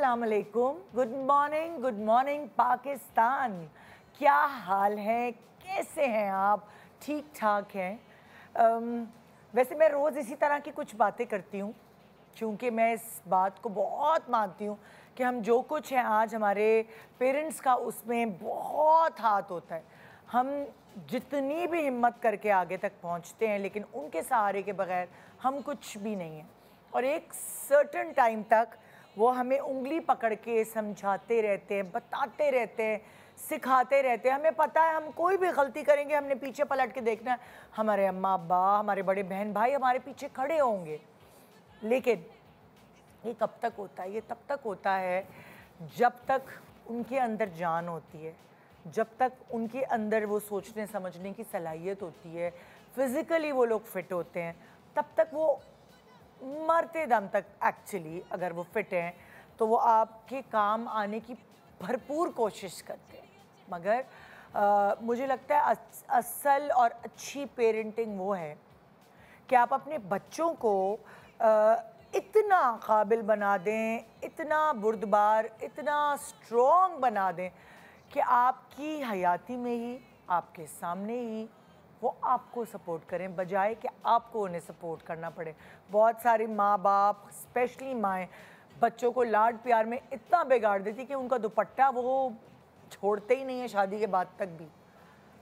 अस्सलाम वालेकुम, good morning Pakistan. क्या हाल है, कैसे हैं आप? ठीक ठाक हैं? वैसे मैं रोज़ इसी तरह की कुछ बातें करती हूँ क्योंकि मैं इस बात को बहुत मानती हूँ कि हम जो कुछ हैं आज हमारे पेरेंट्स का उसमें बहुत हाथ होता है। हम जितनी भी हिम्मत करके आगे तक पहुँचते हैं लेकिन उनके सहारे के बगैर हम कुछ भी नहीं हैं। और एक सर्टेन टाइम तक वो हमें उंगली पकड़ के समझाते रहते हैं, बताते रहते हैं, सिखाते रहते हैं। हमें पता है हम कोई भी गलती करेंगे हमने पीछे पलट के देखना है, हमारे अम्मा अब्बा, हमारे बड़े बहन भाई हमारे पीछे खड़े होंगे। लेकिन ये कब तक होता है? ये तब तक होता है जब तक उनके अंदर जान होती है, जब तक उनके अंदर वो सोचने समझने की सलाहियत होती है, फिज़िकली वो लोग फिट होते हैं, तब तक वो मरते दम तक एक्चुअली अगर वो फिट हैं तो वो आपके काम आने की भरपूर कोशिश करते हैं। मगर मुझे लगता है असल और अच्छी पेरेंटिंग वो है कि आप अपने बच्चों को इतना काबिल बना दें, इतना बुर्दबार, इतना स्ट्रॉन्ग बना दें कि आपकी हयाती में ही, आपके सामने ही वो आपको सपोर्ट करें बजाय कि आपको उन्हें सपोर्ट करना पड़े। बहुत सारे माँ बाप, स्पेशली माएँ, बच्चों को लाड प्यार में इतना बिगाड़ देती कि उनका दुपट्टा वो छोड़ते ही नहीं है शादी के बाद तक भी,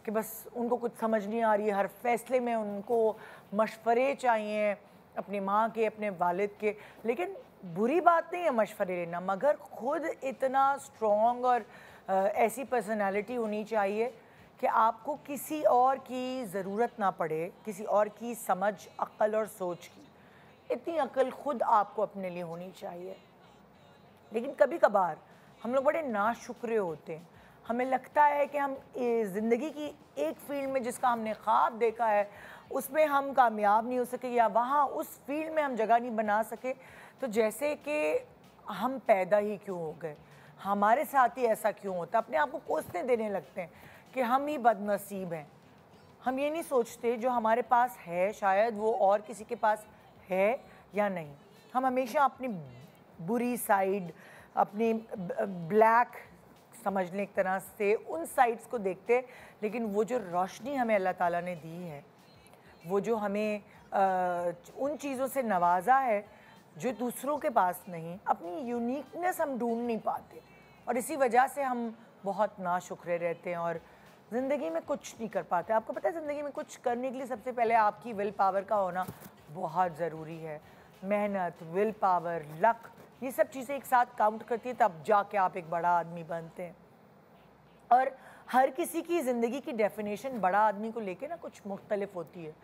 कि बस उनको कुछ समझ नहीं आ रही है। हर फैसले में उनको मशवरे चाहिए अपनी माँ के, अपने वालिद के। लेकिन बुरी बात नहीं है मशवरे लेना, मगर खुद इतना स्ट्रॉन्ग और ऐसी पर्सनालिटी होनी चाहिए कि आपको किसी और की ज़रूरत ना पड़े, किसी और की समझ, अक्ल और सोच की। इतनी अक्ल खुद आपको अपने लिए होनी चाहिए। लेकिन कभी कभार हम लोग बड़े नाशुक्रे होते हैं। हमें लगता है कि हम ज़िंदगी की एक फील्ड में जिसका हमने ख्वाब देखा है उसमें हम कामयाब नहीं हो सके, या वहाँ उस फील्ड में हम जगह नहीं बना सके, तो जैसे कि हम पैदा ही क्यों हो गए, हमारे साथ ही ऐसा क्यों होता। अपने आप को कोसने देने लगते हैं कि हम ही बदनसीब हैं। हम ये नहीं सोचते जो हमारे पास है शायद वो और किसी के पास है या नहीं। हम हमेशा अपनी बुरी साइड, अपनी ब्लैक समझने की तरह से उन साइड्स को देखते हैं। लेकिन वो जो रोशनी हमें अल्लाह ताला ने दी है, वो जो हमें उन चीज़ों से नवाजा है जो दूसरों के पास नहीं, अपनी यूनिकनेस हम ढूंढ नहीं पाते और इसी वजह से हम बहुत नाशुक्रे रहते हैं और ज़िंदगी में कुछ नहीं कर पाते। आपको पता है ज़िंदगी में कुछ करने के लिए सबसे पहले आपकी विल पावर का होना बहुत ज़रूरी है। मेहनत, विल पावर, लक, ये सब चीज़ें एक साथ काउंट करती है, तब जाके आप एक बड़ा आदमी बनते हैं। और हर किसी की ज़िंदगी की डेफिनेशन बड़ा आदमी को लेके ना कुछ मुख्तलिफ होती है।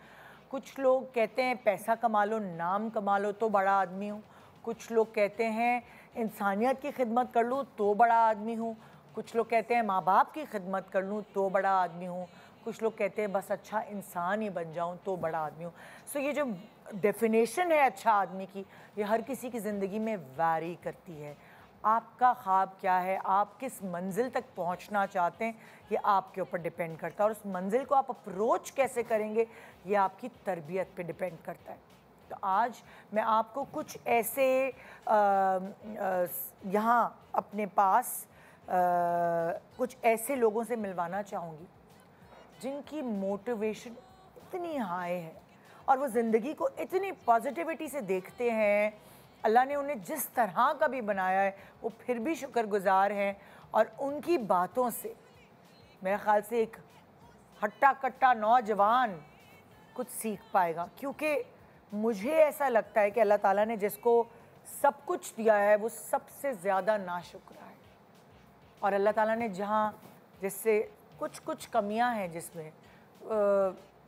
कुछ लोग कहते हैं पैसा कमा लो, नाम कमा लो तो बड़ा आदमी हूँ। कुछ लोग कहते हैं इंसानियत की खिदमत कर लूँ तो बड़ा आदमी हूँ। कुछ लोग कहते हैं माँ बाप की खिदमत कर लूँ तो बड़ा आदमी हूँ। कुछ लोग कहते हैं बस अच्छा इंसान ही बन जाऊँ तो बड़ा आदमी हूँ। सो ये जो डेफिनेशन है अच्छा आदमी की, ये हर किसी की ज़िंदगी में वैरी करती है। आपका ख्वाब क्या है, आप किस मंजिल तक पहुंचना चाहते हैं, ये आपके ऊपर डिपेंड करता है। और उस मंजिल को आप अप्रोच कैसे करेंगे ये आपकी तरबियत पे डिपेंड करता है। तो आज मैं आपको कुछ ऐसे यहाँ अपने पास कुछ ऐसे लोगों से मिलवाना चाहूँगी जिनकी मोटिवेशन इतनी हाई है और वो ज़िंदगी को इतनी पॉजिटिविटी से देखते हैं। अल्लाह ने उन्हें जिस तरह का भी बनाया है वो फिर भी शुक्रगुजार हैं और उनकी बातों से मेरे ख़्याल से एक हट्टा कट्टा नौजवान कुछ सीख पाएगा। क्योंकि मुझे ऐसा लगता है कि अल्लाह ताला ने जिसको सब कुछ दिया है वो सबसे ज़्यादा नाशुक्र है। और अल्लाह ताला ने जहाँ जिससे कुछ कमियां हैं जिसमें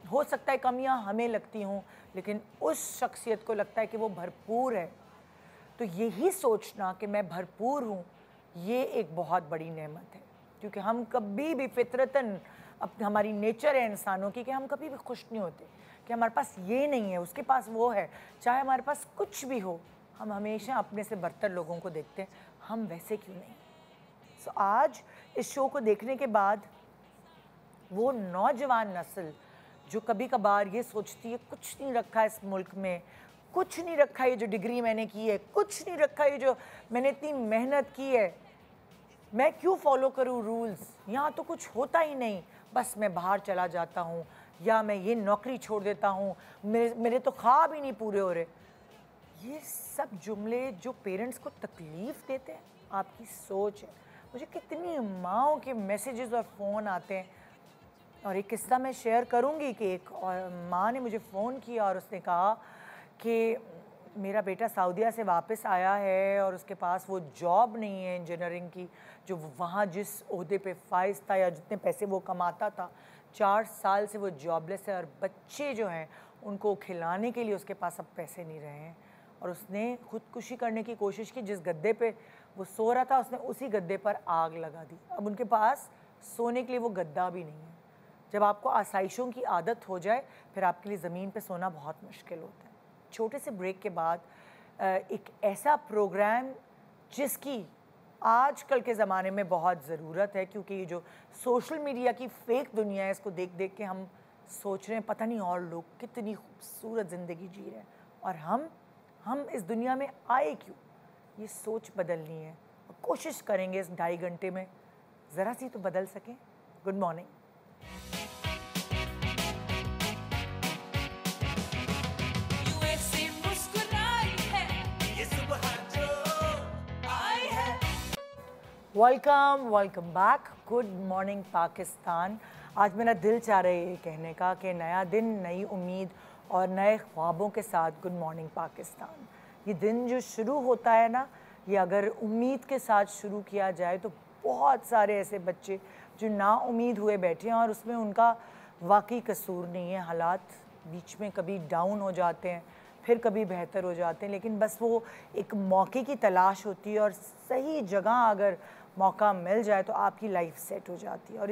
हो सकता है कमियां हमें लगती हों लेकिन उस शख्सियत को लगता है कि वो भरपूर है, तो यही सोचना कि मैं भरपूर हूँ ये एक बहुत बड़ी नेमत है। क्योंकि हम कभी भी फितरतन हमारी नेचर है इंसानों की कि हम कभी भी खुश नहीं होते कि हमारे पास ये नहीं है उसके पास वो है। चाहे हमारे पास कुछ भी हो हम हमेशा अपने से बदतर लोगों को देखते हैं, हम वैसे क्यों नहीं। सो आज इस शो को देखने के बाद वो नौजवान नस्ल जो कभी कभार ये सोचती है कुछ नहीं रखा इस मुल्क में, कुछ नहीं रखा ये जो डिग्री मैंने की है, कुछ नहीं रखा ये जो मैंने इतनी मेहनत की है, मैं क्यों फॉलो करूँ रूल्स, यहाँ तो कुछ होता ही नहीं, बस मैं बाहर चला जाता हूँ या मैं ये नौकरी छोड़ देता हूँ, मेरे तो ख्वाब ही नहीं पूरे हो रहे। ये सब जुमले जो पेरेंट्स को तकलीफ़ देते हैं, आपकी सोच है। मुझे कितनी माँओं के मैसेजेस और फ़ोन आते हैं, और एक किस्सा मैं शेयर करूँगी कि एक और माँ ने मुझे फ़ोन किया और उसने कहा कि मेरा बेटा सऊदीया से वापस आया है और उसके पास वो जॉब नहीं है इंजीनियरिंग की, जो वहाँ जिस ओहदे पे फाइज था या जितने पैसे वो कमाता था, 4 साल से वो जॉबलेस है और बच्चे जो हैं उनको खिलाने के लिए उसके पास अब पैसे नहीं रहे हैं। और उसने खुदकुशी करने की कोशिश की, जिस गद्दे पे वो सो रहा था उसने उसी गद्दे पर आग लगा दी। अब उनके पास सोने के लिए वो गद्दा भी नहीं है। जब आपको आसाइशों की आदत हो जाए फिर आपके लिए ज़मीन पे सोना बहुत मुश्किल होता है। छोटे से ब्रेक के बाद एक ऐसा प्रोग्राम जिसकी आजकल के ज़माने में बहुत ज़रूरत है, क्योंकि ये जो सोशल मीडिया की फ़ेक दुनिया है, इसको देख देख के हम सोच रहे हैं पता नहीं और लोग कितनी खूबसूरत ज़िंदगी जी रहे हैं और हम इस दुनिया में आए क्यों। ये सोच बदलनी है और कोशिश करेंगे इस 2.5 घंटे में ज़रा सी तो बदल सकें। Good morning. Welcome welcome back. Good morning Pakistan. आज मेरा दिल चाह रहा है ये कहने का कि नया दिन, नई उम्मीद और नए ख्वाबों के साथ गुड मॉर्निंग पाकिस्तान। ये दिन जो शुरू होता है ना, ये अगर उम्मीद के साथ शुरू किया जाए तो बहुत सारे ऐसे बच्चे जो ना उम्मीद हुए बैठे हैं और उसमें उनका वाकई कसूर नहीं है। हालात बीच में कभी डाउन हो जाते हैं, फिर कभी बेहतर हो जाते हैं, लेकिन बस वो एक मौके की तलाश होती है और सही जगह अगर मौका मिल जाए तो आपकी लाइफ सेट हो जाती है। और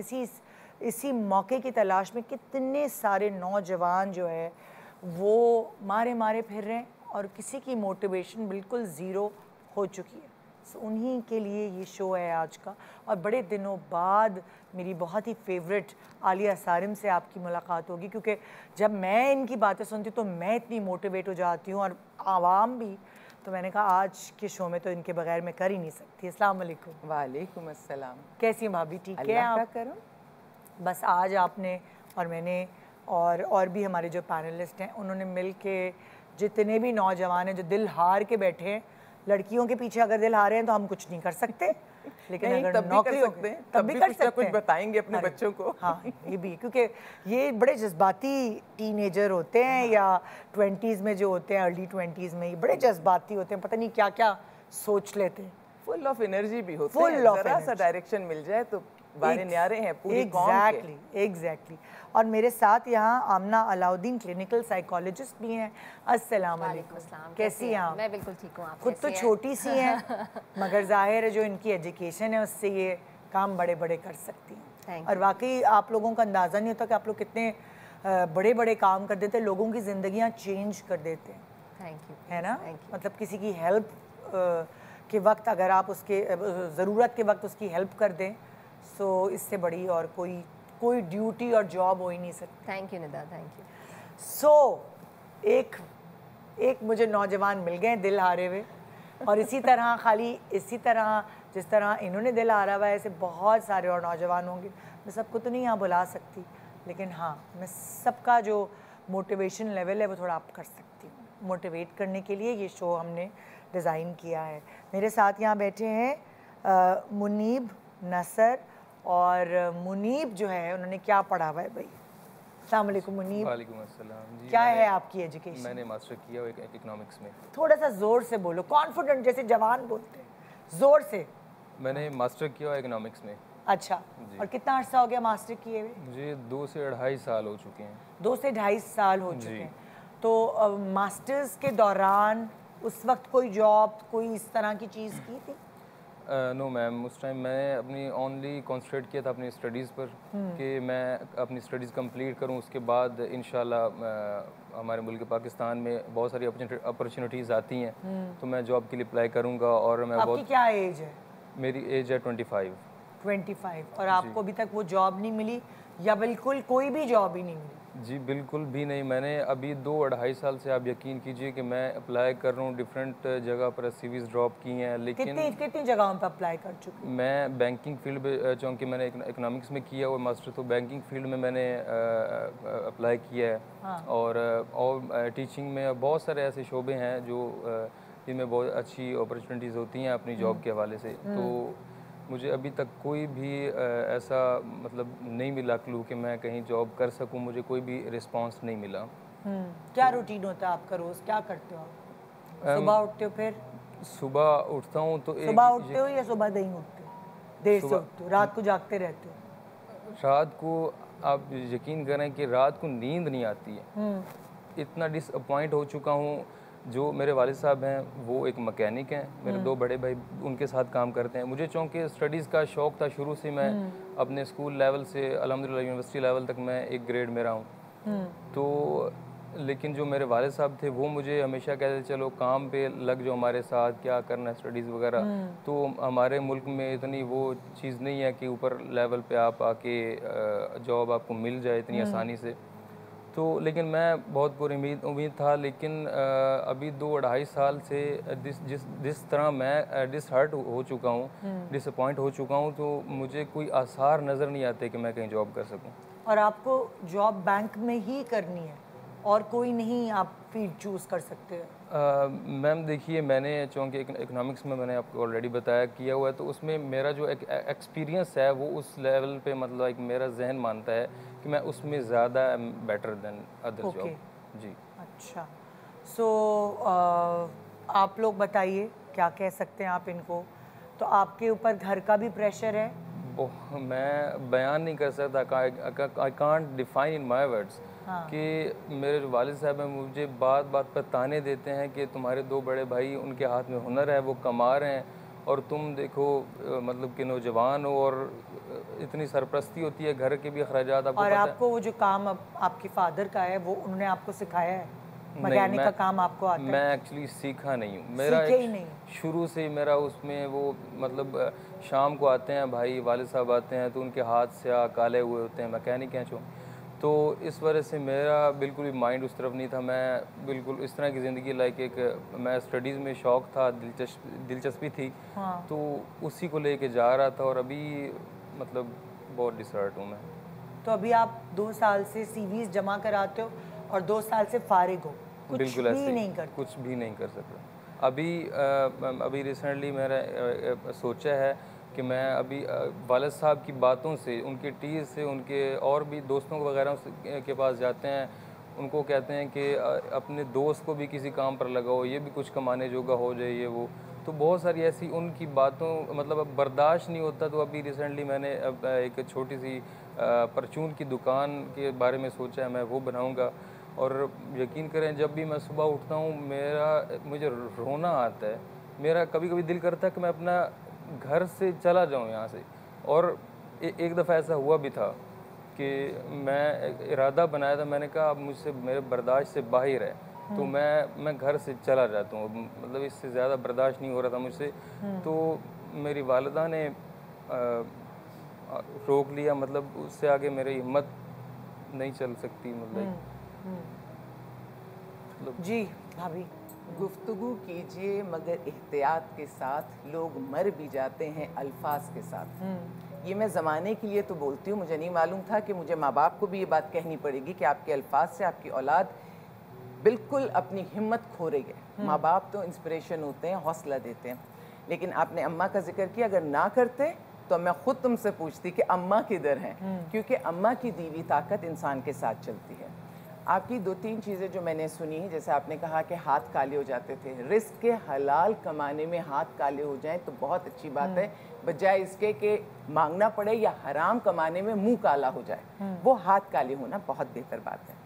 इसी मौके की तलाश में कितने सारे नौजवान जो है वो मारे फिर रहे हैं और किसी की मोटिवेशन बिल्कुल ज़ीरो हो चुकी है। सो उन्हीं के लिए ये शो है आज का। और बड़े दिनों बाद मेरी बहुत ही फेवरेट आलिया सारिम से आपकी मुलाकात होगी, क्योंकि जब मैं इनकी बातें सुनती हूँ तो मैं इतनी मोटिवेट हो जाती हूँ और आवाम भी। तो मैंने कहा आज के शो में तो इनके बगैर मैं कर ही नहीं सकती। अस्सलाम वालेकुम। वालेकुम अस्सलाम। कैसी हैं भाभी? ठीक है अल्लाह का आप? करम। बस आज आपने और मैंने और भी हमारे जो पैनलिस्ट हैं उन्होंने मिल के जितने भी नौजवान हैं जो दिल हार के बैठे हैं, लड़कियों के पीछे अगर दिल हारे हैं तो हम कुछ नहीं कर सकते, लेकिन नहीं, अगर तब भी नौकरी कर सकते हैं, तब भी कुछ ना कुछ बताएंगे अपने बच्चों को। हाँ ये भी, क्योंकि ये बड़े जज्बाती टीनेजर होते हैं या 20s में जो होते हैं, अर्ली 20s में ये बड़े जज्बाती होते हैं, पता नहीं क्या क्या सोच लेते हैं। फुल ऑफ एनर्जी भी होते Full हैं, of जरा सा energy। डायरेक्शन मिल जाए तो बारे न्यारे हैं पूरी कौम के। एग्जैक्टली। और मेरे साथ यहाँ आमना अलाउद्दीन क्लिनिकल साइकोलॉजिस्ट भी हैं। अस्सलाम वालेकुम। कैसी हैं आप? मैं बिल्कुल ठीक हूँ। आप खुद तो छोटी सी हैं मगर जाहिर है जो इनकी एजुकेशन है उससे ये काम बड़े बड़े कर सकती हैं। और वाकई आप लोगों का अंदाज़ा नहीं होता कि आप लोग कितने बड़े बड़े काम कर देते हैं, लोगों की ज़िंदगियाँ चेंज कर देते हैं। Thank you. है ना? मतलब किसी की हेल्प के वक्त अगर आप उसके ज़रूरत के वक्त उसकी हेल्प कर दें, सो इससे बड़ी और कोई ड्यूटी और जॉब हो ही नहीं सकती। Thank you Nida, thank you. So एक मुझे नौजवान मिल गए दिल हारे हुए, और इसी तरह जिस तरह इन्होंने दिल हारा हुआ है ऐसे बहुत सारे और नौजवान होंगे। मैं सबको तो नहीं यहाँ बुला सकती, लेकिन हाँ मैं सबका जो मोटिवेशन लेवल है वो थोड़ा अप कर सकती हूँ। मोटिवेट करने के लिए ये शो हमने डिज़ाइन किया है। मेरे साथ यहाँ बैठे हैं मुनीब नसर, और मुनीब जो है उन्होंने क्या पढ़ा हुआ है भाई? अस्सलाम वालेकुम मुनीब। वालेकुम अस्सलाम जी। क्या है आपकी एजुकेशन? मैंने मास्टर किया हुआ इकोनॉमिक्स में। थोड़ा सा जोर से बोलो, कॉन्फिडेंट जैसे जवान बोलते हैं, जोर से। मैंने मास्टर किया हुआ इकोनॉमिक्स में। अच्छा, और कितना अर्सा हो गया मास्टर किए हुए? मुझे 2 से 2.5 साल हो चुके हैं। 2 से 2.5 साल हो चुके हैं। तो मास्टर्स के दौरान उस वक्त कोई जॉब, कोई इस तरह की चीज़ की थी? नो मैम, उस टाइम मैं अपनी ओनली कॉन्सेंट्रेट किया था अपनी स्टडीज़ पर कि मैं अपनी स्टडीज़ कंप्लीट करूं, उसके बाद इंशाल्लाह हमारे मुल्क पाकिस्तान में बहुत सारी अपॉर्चुनिटीज़ आती हैं तो मैं जॉब के लिए अप्लाई करूंगा। और मैं आपकी क्या एज है? मेरी एज है 25। 25। और आपको अभी तक वो जॉब नहीं मिली या बिल्कुल कोई भी जॉब ही नहीं मिली? जी बिल्कुल भी नहीं। मैंने अभी 2-2.5 साल से, आप यकीन कीजिए कि मैं अप्लाई कर रहा हूँ, डिफरेंट जगह पर सीवीज़ ड्रॉप की हैं, लेकिन कितनी जगहों पे अप्लाई कर चुके हैं? मैं बैंकिंग फील्ड में, चूँकि मैंने इकोनॉमिक्स में किया हुआ मास्टर, तो बैंकिंग फील्ड में मैंने अप्लाई किया है। हाँ। और टीचिंग में बहुत सारे ऐसे शोबे हैं जो जिनमें बहुत अच्छी अपॉर्चुनिटीज़ होती हैं अपनी जॉब के हवाले से। तो मुझे अभी तक कोई भी ऐसा मतलब नहीं मिला क्लू कि मैं कहीं जॉब कर सकूं, मुझे कोई भी रिस्पांस नहीं मिला। क्या रूटीन होता है आपका रोज़, क्या करते हो आप? सुबह उठते हो, फिर सुबह उठता हूं तो सुबह उठते हो या सुबह नहीं उठते हो? देर से उठते हो, रात को जागते रहते हो? रात को आप यकीन करें कि रात को नींद नहीं आती है। इतना डिसअपॉइंट हो चुका हूँ। जो मेरे वालिद साहब हैं वो एक मैकेनिक हैं, मेरे 2 बड़े भाई उनके साथ काम करते हैं। मुझे चूँकि स्टडीज़ का शौक़ था शुरू से, मैं अपने स्कूल लेवल से अल्हम्दुलिल्लाह यूनिवर्सिटी लेवल तक मैं एक ग्रेड में रहा हूँ। तो लेकिन जो मेरे वालिद साहब थे वो मुझे हमेशा कहते चलो काम पे लग जाओ हमारे साथ, क्या करना है स्टडीज़ वगैरह। तो हमारे मुल्क में इतनी वो चीज़ नहीं है कि ऊपर लेवल पे आप आके जॉब आपको मिल जाए इतनी आसानी से। तो लेकिन मैं बहुत उम्मीद था, लेकिन अभी 2-2.5 साल से जिस तरह मैं डिसहर्ट हो चुका हूँ, डिसअपॉइंट हो चुका हूँ, तो मुझे कोई आसार नज़र नहीं आते कि मैं कहीं जॉब कर सकूँ। और आपको जॉब बैंक में ही करनी है और कोई नहीं आप फील्ड चूज़ कर सकते हैं? मैम देखिए, मैंने चूँकि इकोनॉमिक्स में मैंने आपको ऑलरेडी बताया किया हुआ है, तो उसमें मेरा जो एक्सपीरियंस है वो उस लेवल पे, मतलब एक मेरा जहन मानता है कि मैं उसमें ज़्यादा बेटर देन अदर जॉब। जी अच्छा। सो आप लोग बताइए क्या कह सकते हैं आप इनको? तो आपके ऊपर घर का भी प्रेशर है? मैं बयान नहीं कर सकता, I can't define in my words कि मेरे जो वालिद साहब हैं मुझे बात बात पर ताने देते हैं कि तुम्हारे 2 बड़े भाई, उनके हाथ में हुनर है, वो कमा रहे हैं और तुम देखो मतलब कि नौजवान हो, और इतनी सरपरस्ती होती है, घर के भी अखराजात आपको और पता है। आपको वो जो काम अब आपके फादर का है वो उन्होंने आपको सिखाया है? मैकेनिक का काम आपको आता है? मैं एक्चुअली सीखा नहीं हूँ, मेरा सीखे ही नहीं? शुरू से ही मेरा उसमें वो मतलब शाम को आते हैं भाई वालिद साहब आते हैं तो उनके हाथ से काले हुए होते हैं, मैकेनिक हैं जो, तो इस वजह से मेरा बिल्कुल भी माइंड उस तरफ नहीं था। मैं बिल्कुल इस तरह की ज़िंदगी लाइक एक मैं स्टडीज़ में शौक़ था, दिलचस्पी थी। तो उसी को लेके जा रहा था और अभी मतलब बहुत डिसहर्ट हूँ मैं। तो अभी आप 2 साल से सीवीज़ जमा कराते हो और 2 साल से फारिग हो, कुछ भी नहीं करते? कुछ भी नहीं कर सकता। अभी रिसेंटली मैंने सोचा है कि मैं अभी वालिद साहब की बातों से, उनके टीज़ से, उनके और भी दोस्तों वगैरह के पास जाते हैं, उनको कहते हैं कि अपने दोस्त को भी किसी काम पर लगाओ, ये भी कुछ कमाने जोगा हो जाए, ये वो। तो बहुत सारी ऐसी उनकी बातों मतलब अब बर्दाश्त नहीं होता। तो अभी रिसेंटली मैंने अब एक छोटी सी परचून की दुकान के बारे में सोचा है, मैं वो बनाऊँगा। और यकीन करें जब भी मैं सुबह उठता हूँ मुझे रोना आता है, मेरा कभी कभी दिल करता है कि मैं अपना घर से चला जाऊँ यहाँ से। और एक दफ़ा ऐसा हुआ भी था कि मैं इरादा बनाया था, मैंने कहा अब मुझसे मेरे बर्दाश्त से बाहर है, तो मैं घर से चला जाता हूँ, मतलब इससे ज़्यादा बर्दाश्त नहीं हो रहा था मुझसे। तो मेरी वालिदा ने रोक लिया, मतलब उससे आगे मेरी हिम्मत नहीं चल सकती। मतलब जी भाभी, गुफ्तगू कीजिए मगर एहतियात के साथ, लोग मर भी जाते हैं अल्फाज के साथ। ये मैं ज़माने के लिए तो बोलती हूँ, मुझे नहीं मालूम था कि मुझे माँ बाप को भी ये बात कहनी पड़ेगी कि आपके अल्फाज से आपकी औलाद बिल्कुल अपनी हिम्मत खो रही है। माँ बाप तो इंस्पिरेशन होते हैं, हौसला देते हैं, लेकिन आपने अम्मा का जिक्र किया, अगर ना करते तो मैं खुद तुमसे पूछती कि अम्मा किधर हैं, क्योंकि अम्मा की दी हुई ताकत इंसान के साथ चलती है। आपकी 2-3 चीज़ें जो मैंने सुनी है, जैसे आपने कहा कि हाथ काले हो जाते थे, रिस्क के हलाल कमाने में हाथ काले हो जाएं तो बहुत अच्छी बात है, बजाय इसके कि मांगना पड़े या हराम कमाने में मुंह काला हो जाए, वो हाथ काले होना बहुत बेहतर बात है।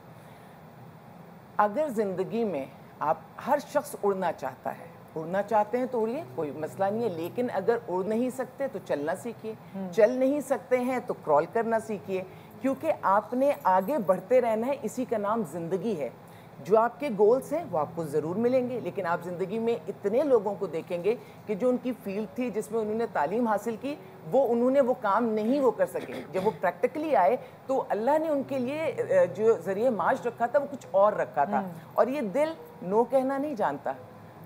अगर ज़िंदगी में आप, हर शख्स उड़ना चाहता है, उड़ना चाहते हैं तो उड़िए, कोई मसला नहीं है, लेकिन अगर उड़ नहीं सकते तो चलना सीखिए, चल नहीं सकते हैं तो क्रॉल करना सीखिए, क्योंकि आपने आगे बढ़ते रहना है, इसी का नाम ज़िंदगी है। जो आपके गोल्स हैं वो आपको ज़रूर मिलेंगे, लेकिन आप ज़िंदगी में इतने लोगों को देखेंगे कि जो उनकी फील्ड थी जिसमें उन्होंने तालीम हासिल की उन्होंने वो काम नहीं वो कर सके। जब वो प्रैक्टिकली आए तो अल्लाह ने उनके लिए जो ज़रिए माश रखा था वो कुछ और रखा था। और ये दिल नो कहना नहीं जानता।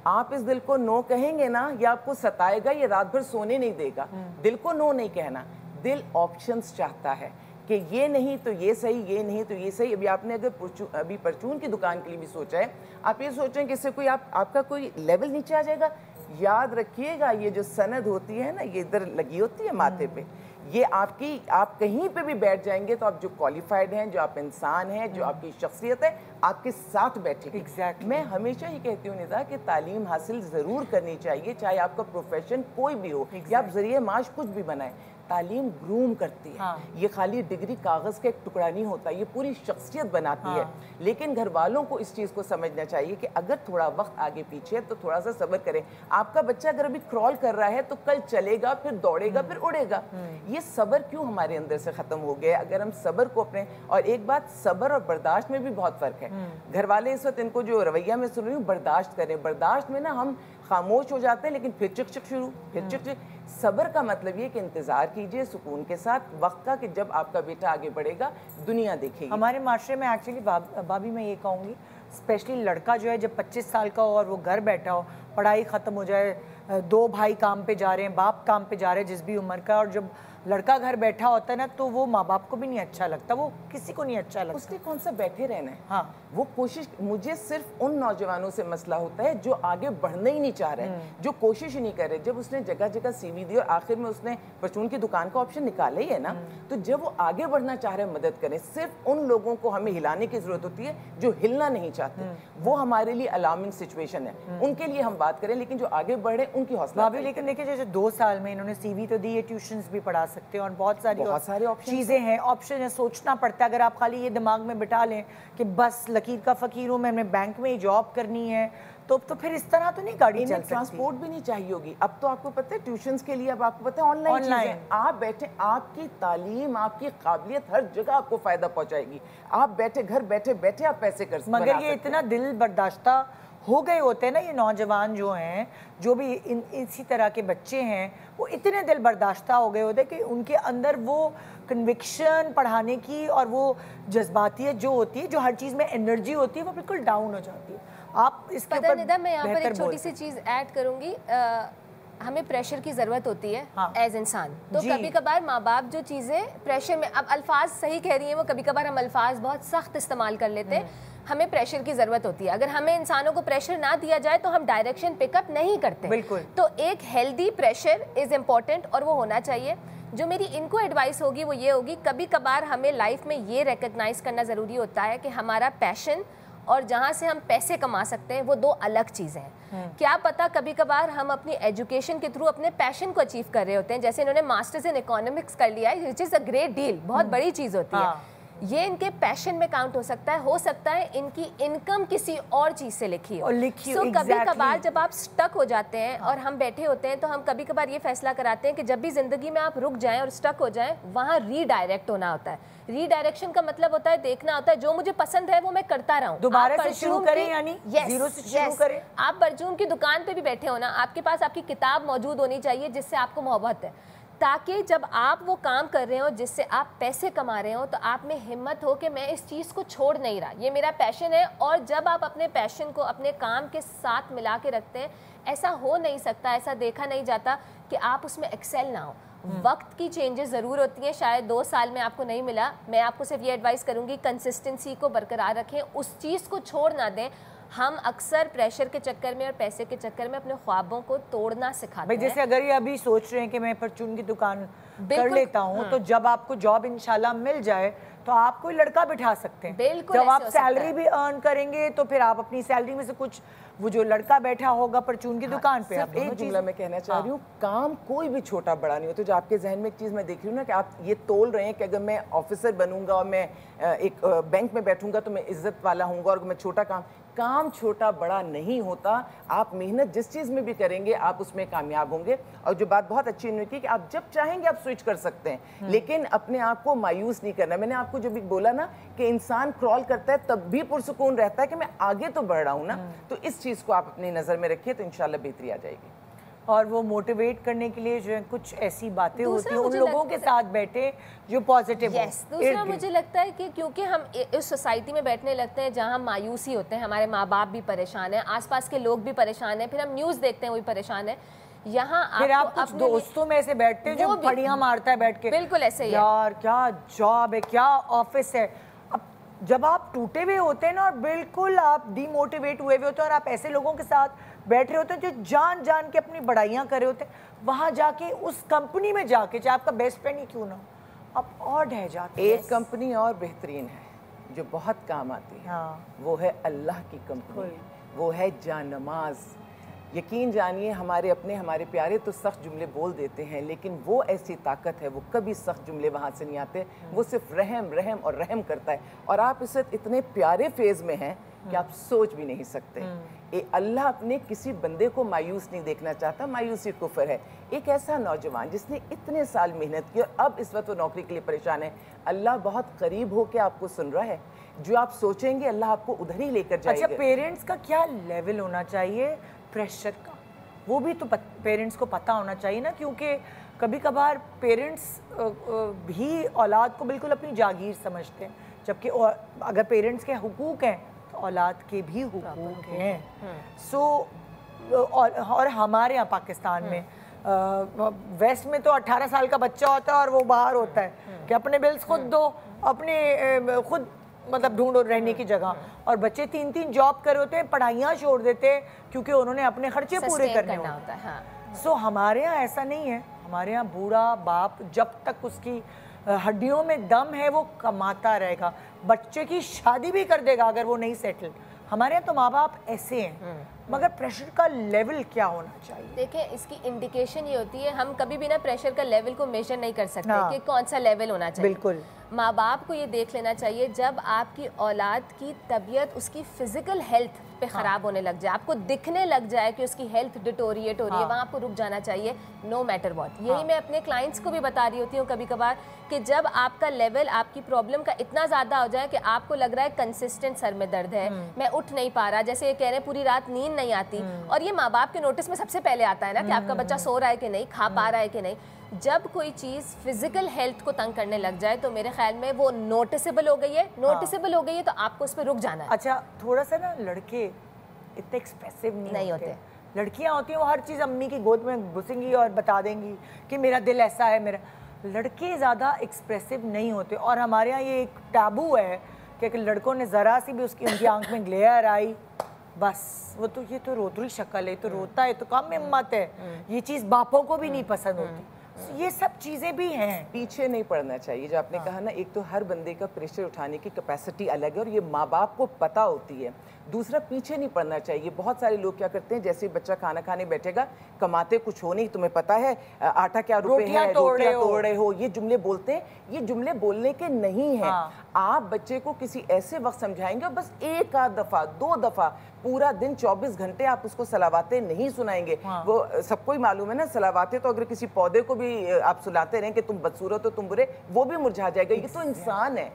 आप इस दिल को नो कहेंगे ना, ये आपको सताएगा, ये रात भर सोने नहीं देगा। दिल को नो नहीं कहना। दिल ऑप्शंस चाहता है कि ये नहीं तो ये सही, ये नहीं तो ये सही। अभी आपने अगर अभी परचून की दुकान के लिए भी सोचा है, आप ये सोच रहे हैं कि इससे कोई आपका कोई लेवल नीचे आ जाएगा। याद रखिएगा, ये जो सनद होती है ना, ये इधर लगी होती है माथे पे, ये आप कहीं पे भी बैठ जाएंगे तो आप जो क्वालिफाइड हैं, जो आप इंसान हैं, जो आपकी शख्सियत है, आपके साथ बैठेगी। Exactly. मैं हमेशा ही कहती हूँ निदा कि तालीम हासिल ज़रूर करनी चाहिए, चाहे आपका प्रोफेशन कोई भी हो या आप ज़रिए माश कुछ भी बनाए। तालीम ग्रूम करती है। ये खाली डिग्री कागज़ का एक टुकड़ा नहीं होता, ये पूरी शख्सियत बनाती है। लेकिन घर वालों को इस चीज़ को समझना चाहिए कि अगर थोड़ा वक्त आगे पीछे है तो थोड़ा सा सब्र करें। आपका बच्चा अगर अभी क्रॉल कर रहा है तो कल चलेगा, फिर दौड़ेगा, फिर उड़ेगा। ये सब्र क्यों हमारे अंदर से ख़त्म हो गया? अगर हम सब्र को अपने, और एक बात, सब्र और बर्दाश्त में भी बहुत फ़र्क है। घर वाले इस वक्त इनको जो रवैया में सुन रही हूँ, बर्दाश्त करें। बर्दाश्त में ना हम खामोश हो जाते हैं, लेकिन फिर चिक शुरू, फिर चिक। सब्र का मतलब ये कि इंतज़ार कीजिए सुकून के साथ वक्त का, कि जब आपका बेटा आगे बढ़ेगा दुनिया देखेगी। हमारे माशरे में एक्चुअली भाभी मैं ये कहूँगी, स्पेशली लड़का जो है जब 25 साल का हो और वो घर बैठा हो, पढ़ाई ख़त्म हो जाए, 2 भाई काम पे जा रहे हैं, बाप काम पे जा रहे हैं जिस भी उम्र का, और जब लड़का घर बैठा होता है ना तो वो माँ बाप को भी नहीं अच्छा लगता, वो किसी को नहीं अच्छा लगता। उसने कौन सा बैठे रहना है। हाँ, वो कोशिश, मुझे सिर्फ उन नौजवानों से मसला होता है जो आगे बढ़ना ही नहीं चाह रहे, जो कोशिश ही नहीं कर रहे। जब उसने जगह जगह CV दी और आखिर में उसने परचून की दुकान का ऑप्शन निकाला ही है ना, तो जब वो आगे बढ़ना चाह रहे हैं मदद करें। सिर्फ उन लोगों को हमें हिलाने की जरूरत होती है जो हिलना नहीं चाहते। वो हमारे लिए अलार्मिंग सिचुएशन है, उनके लिए हम बात करें, लेकिन जो आगे बढ़े उनकी हौसला। लेकिन देखिए जैसे 2 साल में इन्होंने CV तो दी है, ट्यूशंस भी पढ़ा सकते हैं और बहुत सारी चीज़ें हैं, ऑप्शन है, सोचना पड़ता है। अगर आप खाली ये दिमाग में बिठा लें कि बस लकीर का फ़कीर हूँ, मैंने बैंक में ही जॉब करनी है, तो फिर इस तरह तो नहीं गाड़ी चल सकती। ट्रांसपोर्ट भी नहीं चाहिए होगी। अब तो आपको पता है ट्यूशंस के लिए, अब आपको पता है ऑनलाइन आप बैठे, आपकी तालीम, आपकी काबिलियत हर जगह आपको फ़ायदा पहुँचाएगी। आप बैठे घर बैठे बैठे आप पैसे कर सकते हैं। मगर ये इतना दिल बर्दाश्ता हो गए होते हैं ना ये नौजवान जो हैं, जो भी इसी तरह के बच्चे हैं, वो इतने दिल बर्दाश्ता हो गए होते हैं कि उनके अंदर वो कन्विक्शन पढ़ाने की और वो जज्बातियत जो होती है, जो हर चीज़ में एनर्जी होती है, वो बिल्कुल डाउन हो जाती है। आप इसके ऊपर निदा, मैं यहाँ पर एक छोटी सी चीज़ ऐड करूँगी। हमें प्रेशर की ज़रूरत होती है एज इंसान। तो कभी कभार माँ बाप जो चीज़ें प्रेशर में, अब अल्फाज सही कह रही हैं वो, कभी कभार हम अल्फाज बहुत सख्त इस्तेमाल कर लेते हैं। हमें प्रेशर की ज़रूरत होती है। अगर हमें इंसानों को प्रेशर ना दिया जाए तो हम डायरेक्शन पिकअप नहीं करते। बिल्कुल। तो एक हेल्दी प्रेशर इज़ इम्पॉर्टेंट और वो होना चाहिए। जो मेरी इनको एडवाइस होगी वो ये होगी, कभी कभार हमें लाइफ में ये रिकग्नाइज़ करना ज़रूरी होता है कि हमारा पैशन और जहाँ से हम पैसे कमा सकते हैं वो 2 अलग चीज़ें हैं। क्या पता कभी कभार हम अपनी एजुकेशन के थ्रू अपने पैशन को अचीव कर रहे होते हैं। जैसे इन्होंने मास्टर्स इन इकोनॉमिक्स कर लिया है, which is a great deal, बहुत बड़ी चीज़ होती है। ये इनके पैशन में काउंट हो सकता है इनकी इनकम किसी और चीज से लिखी हो। So, कभी कभार जब आप स्टक हो जाते हैं और हम बैठे होते हैं तो हम कभी कभार ये फैसला कराते हैं कि जब भी जिंदगी में आप रुक जाएं और स्टक हो जाएं, वहाँ रीडायरेक्ट होना होता है। रीडायरेक्शन का मतलब होता है देखना होता है जो मुझे पसंद है वो मैं करता रहूं, दोबारा से शुरू करें, यानी जीरो से शुरू करें। आप परचून की दुकान पे भी बैठे हो ना, आपके पास आपकी किताब मौजूद होनी चाहिए जिससे आपको मोहब्बत है, ताकि जब आप वो काम कर रहे हो जिससे आप पैसे कमा रहे हो तो आप में हिम्मत हो कि मैं इस चीज़ को छोड़ नहीं रहा, ये मेरा पैशन है। और जब आप अपने पैशन को अपने काम के साथ मिला के रखते हैं, ऐसा हो नहीं सकता, ऐसा देखा नहीं जाता कि आप उसमें एक्सेल ना हो। वक्त की चेंजेस ज़रूर होती हैं, शायद 2 साल में आपको नहीं मिला। मैं आपको सिर्फ ये एडवाइस करूँगी, कंसिस्टेंसी को बरकरार रखें, उस चीज़ को छोड़ ना दें। हम अक्सर प्रेशर के चक्कर में और पैसे के चक्कर में अपने ख्वाबों को तोड़ना सिखाते हैं। जैसे अगर ये अभी सोच रहे हैं कि मैं परचून की दुकान कर लेता हूँ, तो जब आपको जॉब इंशाल्लाह मिल जाए तो आप कोई लड़का बिठा सकते हैं। बिल्कुल। जब आप सैलरी भी अर्न करेंगे तो फिर आप अपनी सैलरी में से कुछ, वो जो लड़का बैठा होगा परचून की दुकान पे, सिर्फ एक जुमला मैं कहना चाह रही हूँ, काम कोई भी छोटा बड़ा नहीं होता। जो आपके जहन में एक चीज़ मैं देख रही हूँ ना कि आप ये तोल रहे हैं कि अगर मैं ऑफिसर बनूंगा और मैं एक बैंक में बैठूंगा तो मैं इज्जत वाला हूँगा, और मैं छोटा काम छोटा बड़ा नहीं होता, आप मेहनत जिस चीज़ में भी करेंगे आप उसमें कामयाब होंगे। और जो बात बहुत अच्छी इन्होंने की कि आप जब चाहेंगे आप स्विच कर सकते हैं, लेकिन अपने आप को मायूस नहीं करना। मैंने आपको जो भी बोला ना कि इंसान क्रॉल करता है तब भी पुरसुकून रहता है कि मैं आगे तो बढ़ रहा हूँ ना, तो इस चीज़ को आप अपनी नज़र में रखिए तो इंशाल्लाह बेहतरी आ जाएगी। और वो मोटिवेट करने के लिए जो है कुछ ऐसी बातें होती हैं, उन लोगों के साथ बैठे जो पॉजिटिव हो। दूसरा मुझे लगता है कि क्योंकि हम इस सोसाइटी में बैठने लगते हैं जहाँ हम मायूसी होते हैं, हमारे माँ बाप भी परेशान हैं, आसपास के लोग भी परेशान हैं, फिर हम न्यूज़ देखते हैं वो भी परेशान है। यहाँ फिर आप कुछ दोस्तों में ऐसे बैठते हैं जो फड़ियाँ मारता है बैठ के, बिल्कुल ऐसे ही यार क्या जॉब है, क्या ऑफिस है। अब जब आप टूटे हुए होते हैं ना और बिल्कुल आप डीमोटिवेट हुए हुए होते हैं और आप ऐसे लोगों के साथ बैठ रहे होते हैं जो जान जान के अपनी बड़ाइयाँ कर रहे होते हैं, वहाँ जाके उस कंपनी में जाके, चाहे आपका बेस्ट फ्रेंड ही क्यों ना हो, आप और ढह जाते हैं। एक कंपनी और बेहतरीन है जो बहुत काम आती है, वो है अल्लाह की कंपनी, वो है जानमाज। यकीन जानिए हमारे प्यारे तो सख्त जुमले बोल देते हैं, लेकिन वो ऐसी ताकत है, वो कभी सख्त जुमले वहाँ से नहीं आते, वो सिर्फ रहम रहम और रहम करता है। और आप इस वक्त इतने प्यारे फेज़ में हैं कि आप सोच भी नहीं सकते। अल्लाह अपने किसी बंदे को मायूस नहीं देखना चाहता, मायूसी कुफर है। एक ऐसा नौजवान जिसने इतने साल मेहनत की और अब इस वक्त वो नौकरी के लिए परेशान है, अल्लाह बहुत करीब हो के आपको सुन रहा है। जो आप सोचेंगे अल्लाह आपको उधर ही लेकर जाएगा। अच्छा, पेरेंट्स का क्या लेवल होना चाहिए प्रेशर का, वो भी तो पेरेंट्स को पता होना चाहिए ना, क्योंकि कभी कभार पेरेंट्स भी औलाद को बिल्कुल अपनी जागीर समझते हैं, जबकि अगर पेरेंट्स के हुकूक हैं तो औलाद के भी हुकूक हैं। सो और हमारे यहाँ पाकिस्तान में वेस्ट में तो 18 साल का बच्चा होता है और वो बाहर होता है कि अपने बिल्स खुद दो, अपने खुद मतलब ढूंढो रहने की जगह, और बच्चे 3-3 जॉब कर रहे होते हैं, पढ़ाइयाँ छोड़ देते हैं क्योंकि उन्होंने अपने खर्चे पूरे करने होते हैं। सो हमारे यहाँ ऐसा नहीं है। हमारे यहाँ बूढ़ा बाप जब तक उसकी हड्डियों में दम है वो कमाता रहेगा, बच्चे की शादी भी कर देगा अगर वो नहीं सेटल। हमारे यहाँ तो माँ बाप ऐसे हैं। मगर प्रेशर का लेवल क्या होना चाहिए? देखिए, इसकी इंडिकेशन ये होती है, हम कभी भी ना प्रेशर का लेवल को मेजर नहीं कर सकते कि कौन सा लेवल होना चाहिए। बिल्कुल। माँ बाप को ये देख लेना चाहिए जब आपकी औलाद की तबीयत उसकी फिजिकल हेल्थ पे ख़राब होने लग जाए, आपको दिखने लग जाए कि उसकी हेल्थ डिटोरिएट हो रही है, वहाँ आपको रुक जाना चाहिए, नो मैटर व्हाट। यही मैं अपने क्लाइंट्स को भी बता रही होती हूँ कभी कभार कि जब आपका लेवल आपकी प्रॉब्लम का इतना ज़्यादा हो जाए कि आपको लग रहा है कंसिस्टेंट सर में दर्द है, मैं उठ नहीं पा रहा, जैसे ये कह रहे हैं पूरी रात नींद नहीं आती, और ये माँ बाप के नोटिस में सबसे पहले आता है ना कि आपका बच्चा सो रहा है कि नहीं, खा पा रहा है कि नहीं। जब कोई चीज़ फिजिकल हेल्थ को तंग करने लग जाए तो मेरे ख्याल में वो नोटिसेबल हो गई है, नोटिसेबल हो गई है तो आपको उस पर रुक जाना है। अच्छा, थोड़ा सा ना लड़के इतने एक्सप्रेसिव नहीं होते। लड़कियां होती हैं वो हर चीज़ अम्मी की गोद में घुसेंगी और बता देंगी कि मेरा दिल ऐसा है मेरा। लड़के ज़्यादा एक्सप्रेसिव नहीं होते, और हमारे यहाँ ये एक टैबू है कि लड़कों ने ज़रा सी भी उनकी आंख में ग्लेयर आई, बस वो तो ये तो रोतरी शक्ल है, तो रोता है, तो कम हिम्मत है, ये चीज़ बापों को भी नहीं पसंद होती। ये सब चीज़ें भी हैं। पीछे नहीं पड़ना चाहिए। जो आपने कहा ना, एक तो हर बंदे का प्रेशर उठाने की कैपेसिटी अलग है और ये माँ बाप को पता होती है। दूसरा, पीछे नहीं पड़ना चाहिए। बहुत सारे लोग क्या करते हैं, जैसे बच्चा खाना खाने बैठेगा, कमाते कुछ हो नहीं, तुम्हें पता है आटा क्या रुपए है, रोटियां तोड़ रहे हो, ये जुमले बोलते हैं। ये जुमले बोलने के नहीं है। आप बच्चे को किसी ऐसे वक्त समझाएंगे, बस एक आध दफ़ा 2 दफ़ा, पूरा दिन 24 घंटे आप उसको सलावातें नहीं सुनाएंगे। वो सबको ही मालूम है ना, सलावातें तो अगर किसी पौधे को भी आप सुनाते रहें कि तुम बदसूरत हो, तुम बुरे, वो भी मुरझा जाएगा। ये तो इंसान है,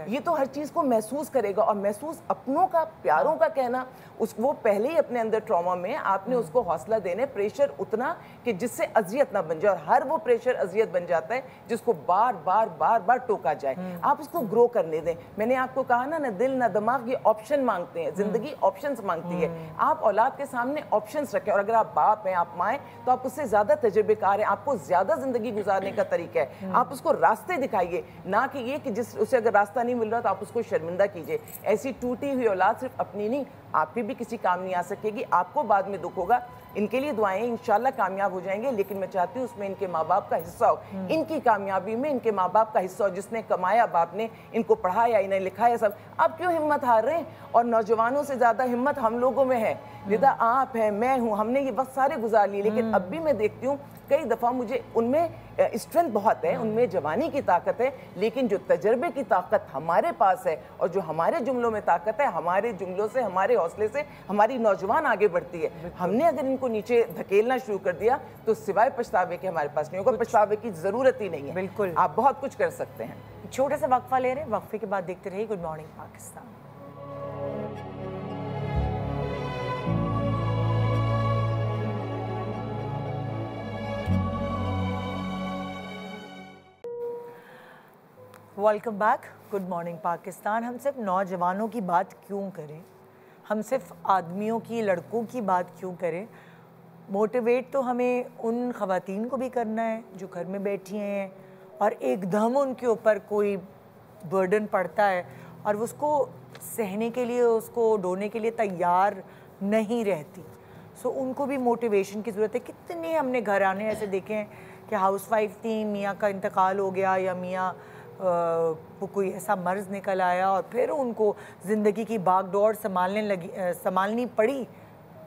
ये तो हर चीज़ को महसूस करेगा। और महसूस अपनों का, प्यारों का कहना, वो पहले ही अपने अंदर ट्रॉमा में, आपने उसको हौसला देने, प्रेशर उतना कि जिससे अजियत ना बन जाए। और हर वो प्रेशर अजियत बन जाता है जिसको बार बार बार बार टोका जाए। आप उसको ग्रो करने दें। मैंने आपको कहा ना, दिल ना दिमाग, ये ऑप्शन मांगते हैं, जिंदगी ऑप्शंस मांगती है। आप औलाद के सामने ऑप्शंस रखें, और अगर आप बाप हैं, आप माँ हैं, तो आप उससे ज्यादा तजुर्बेकार हैं, आपको ज्यादा जिंदगी गुजारने का तरीका है। आप उसको रास्ते दिखाइए, ना कि ये कि जिस उसे अगर रास्ता नहीं मिल रहा तो आप उसको शर्मिंदा कीजिए। ऐसी टूटी हुई औलाद सिर्फ अपनी नहीं, आपकी भी किसी काम नहीं आ सकेगी, आपको बाद में दुख होगा। इनके लिए दुआएं, इंशाल्लाह कामयाब हो जाएंगे, लेकिन मैं चाहती हूँ उसमें इनके माँ बाप का हिस्सा हो, इनकी कामयाबी में इनके माँ बाप का हिस्सा हो, जिसने कमाया, बाप ने इनको पढ़ाया, इन्हें लिखाया, सब। अब क्यों हिम्मत हार रहे हैं? और नौजवानों से ज़्यादा हिम्मत हम लोगों में है। लिदा आप हैं, मैं हूँ, हमने ये वक्त सारे गुजार लिए, लेकिन अब भी मैं देखती हूँ कई दफ़ा मुझे उनमें स्ट्रेंथ बहुत है, उनमें जवानी की ताकत है, लेकिन जो तजर्बे की ताकत हमारे पास है और जो हमारे जुमलों में ताकत है, हमारे जुमलों से, हमारे हौसले से हमारी नौजवान आगे बढ़ती है। हमने अगर इनको नीचे धकेलना शुरू कर दिया तो सिवाय पछतावे के हमारे पास नहीं होगा, पछतावे की जरूरत ही नहीं है। बिल्कुल, आप बहुत कुछ कर सकते हैं। छोटा सा वक्फा ले रहे हैं, वक्फे के बाद देखते रहिए good morning Pakistan. Welcome back, good morning Pakistan. हम सिर्फ नौजवानों की बात क्यों करें, हम सिर्फ आदमियों की, लड़कों की बात क्यों करें? मोटिवेट तो हमें उन ख़वातीन को भी करना है जो घर में बैठी हैं और एकदम उनके ऊपर कोई बर्डन पड़ता है और वो उसको सहने के लिए, उसको ढोने के लिए तैयार नहीं रहती। सो उनको भी मोटिवेशन की ज़रूरत है। कितने हमने घराने ऐसे देखे हैं कि हाउसवाइफ थी, मियाँ का इंतकाल हो गया या मियाँ वो कोई ऐसा मर्ज़ निकल आया और फिर उनको ज़िंदगी की भागदौड़ संभालनी पड़ी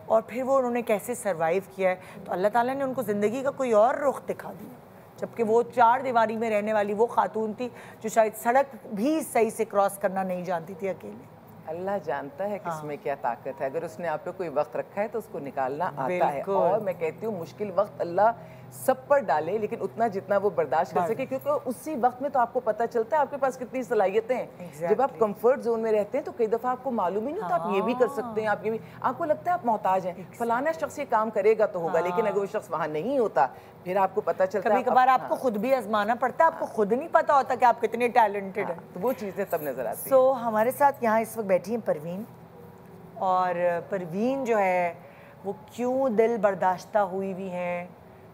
और फिर वो उन्होंने कैसे सरवाइव किया है। तो अल्लाह ताला ने उनको ज़िंदगी का कोई और रुख दिखा दिया, जबकि वो चार दीवारी में रहने वाली वो खातून थी जो शायद सड़क भी सही से क्रॉस करना नहीं जानती थी अकेले। अल्लाह जानता है किसमें क्या ताकत है। अगर उसने आप पे कोई वक्त रखा है तो उसको निकालना आता है। और मैं कहती हूँ मुश्किल वक्त अल्लाह सब पर डाले, लेकिन उतना जितना वो बर्दाश्त कर सके, क्योंकि उसी वक्त में तो आपको पता चलता है आपके पास कितनी सलाहियतें हैं। जब आप कंफर्ट जोन में रहते हैं तो कई दफ़ा आपको मालूम ही नहीं होता आप ये भी कर सकते हैं, आप ये भी, आपको लगता है आप मोहताज हैं, फलाना शख्स ये काम करेगा तो होगा, लेकिन अगर वो शख्स वहाँ नहीं होता फिर आपको पता चलता है। कभी कभार आपको खुद भी आजमाना पड़ता है, आपको खुद नहीं पता होता कि आप कितने टैलेंटेड हैं, तो वो चीज़ें तब नजर आती हैं। सो हमारे साथ यहाँ इस वक्त बैठी हैं परवीन, और परवीन जो है वो क्यों दिल बर्दाश्ता हुई हुई हैं,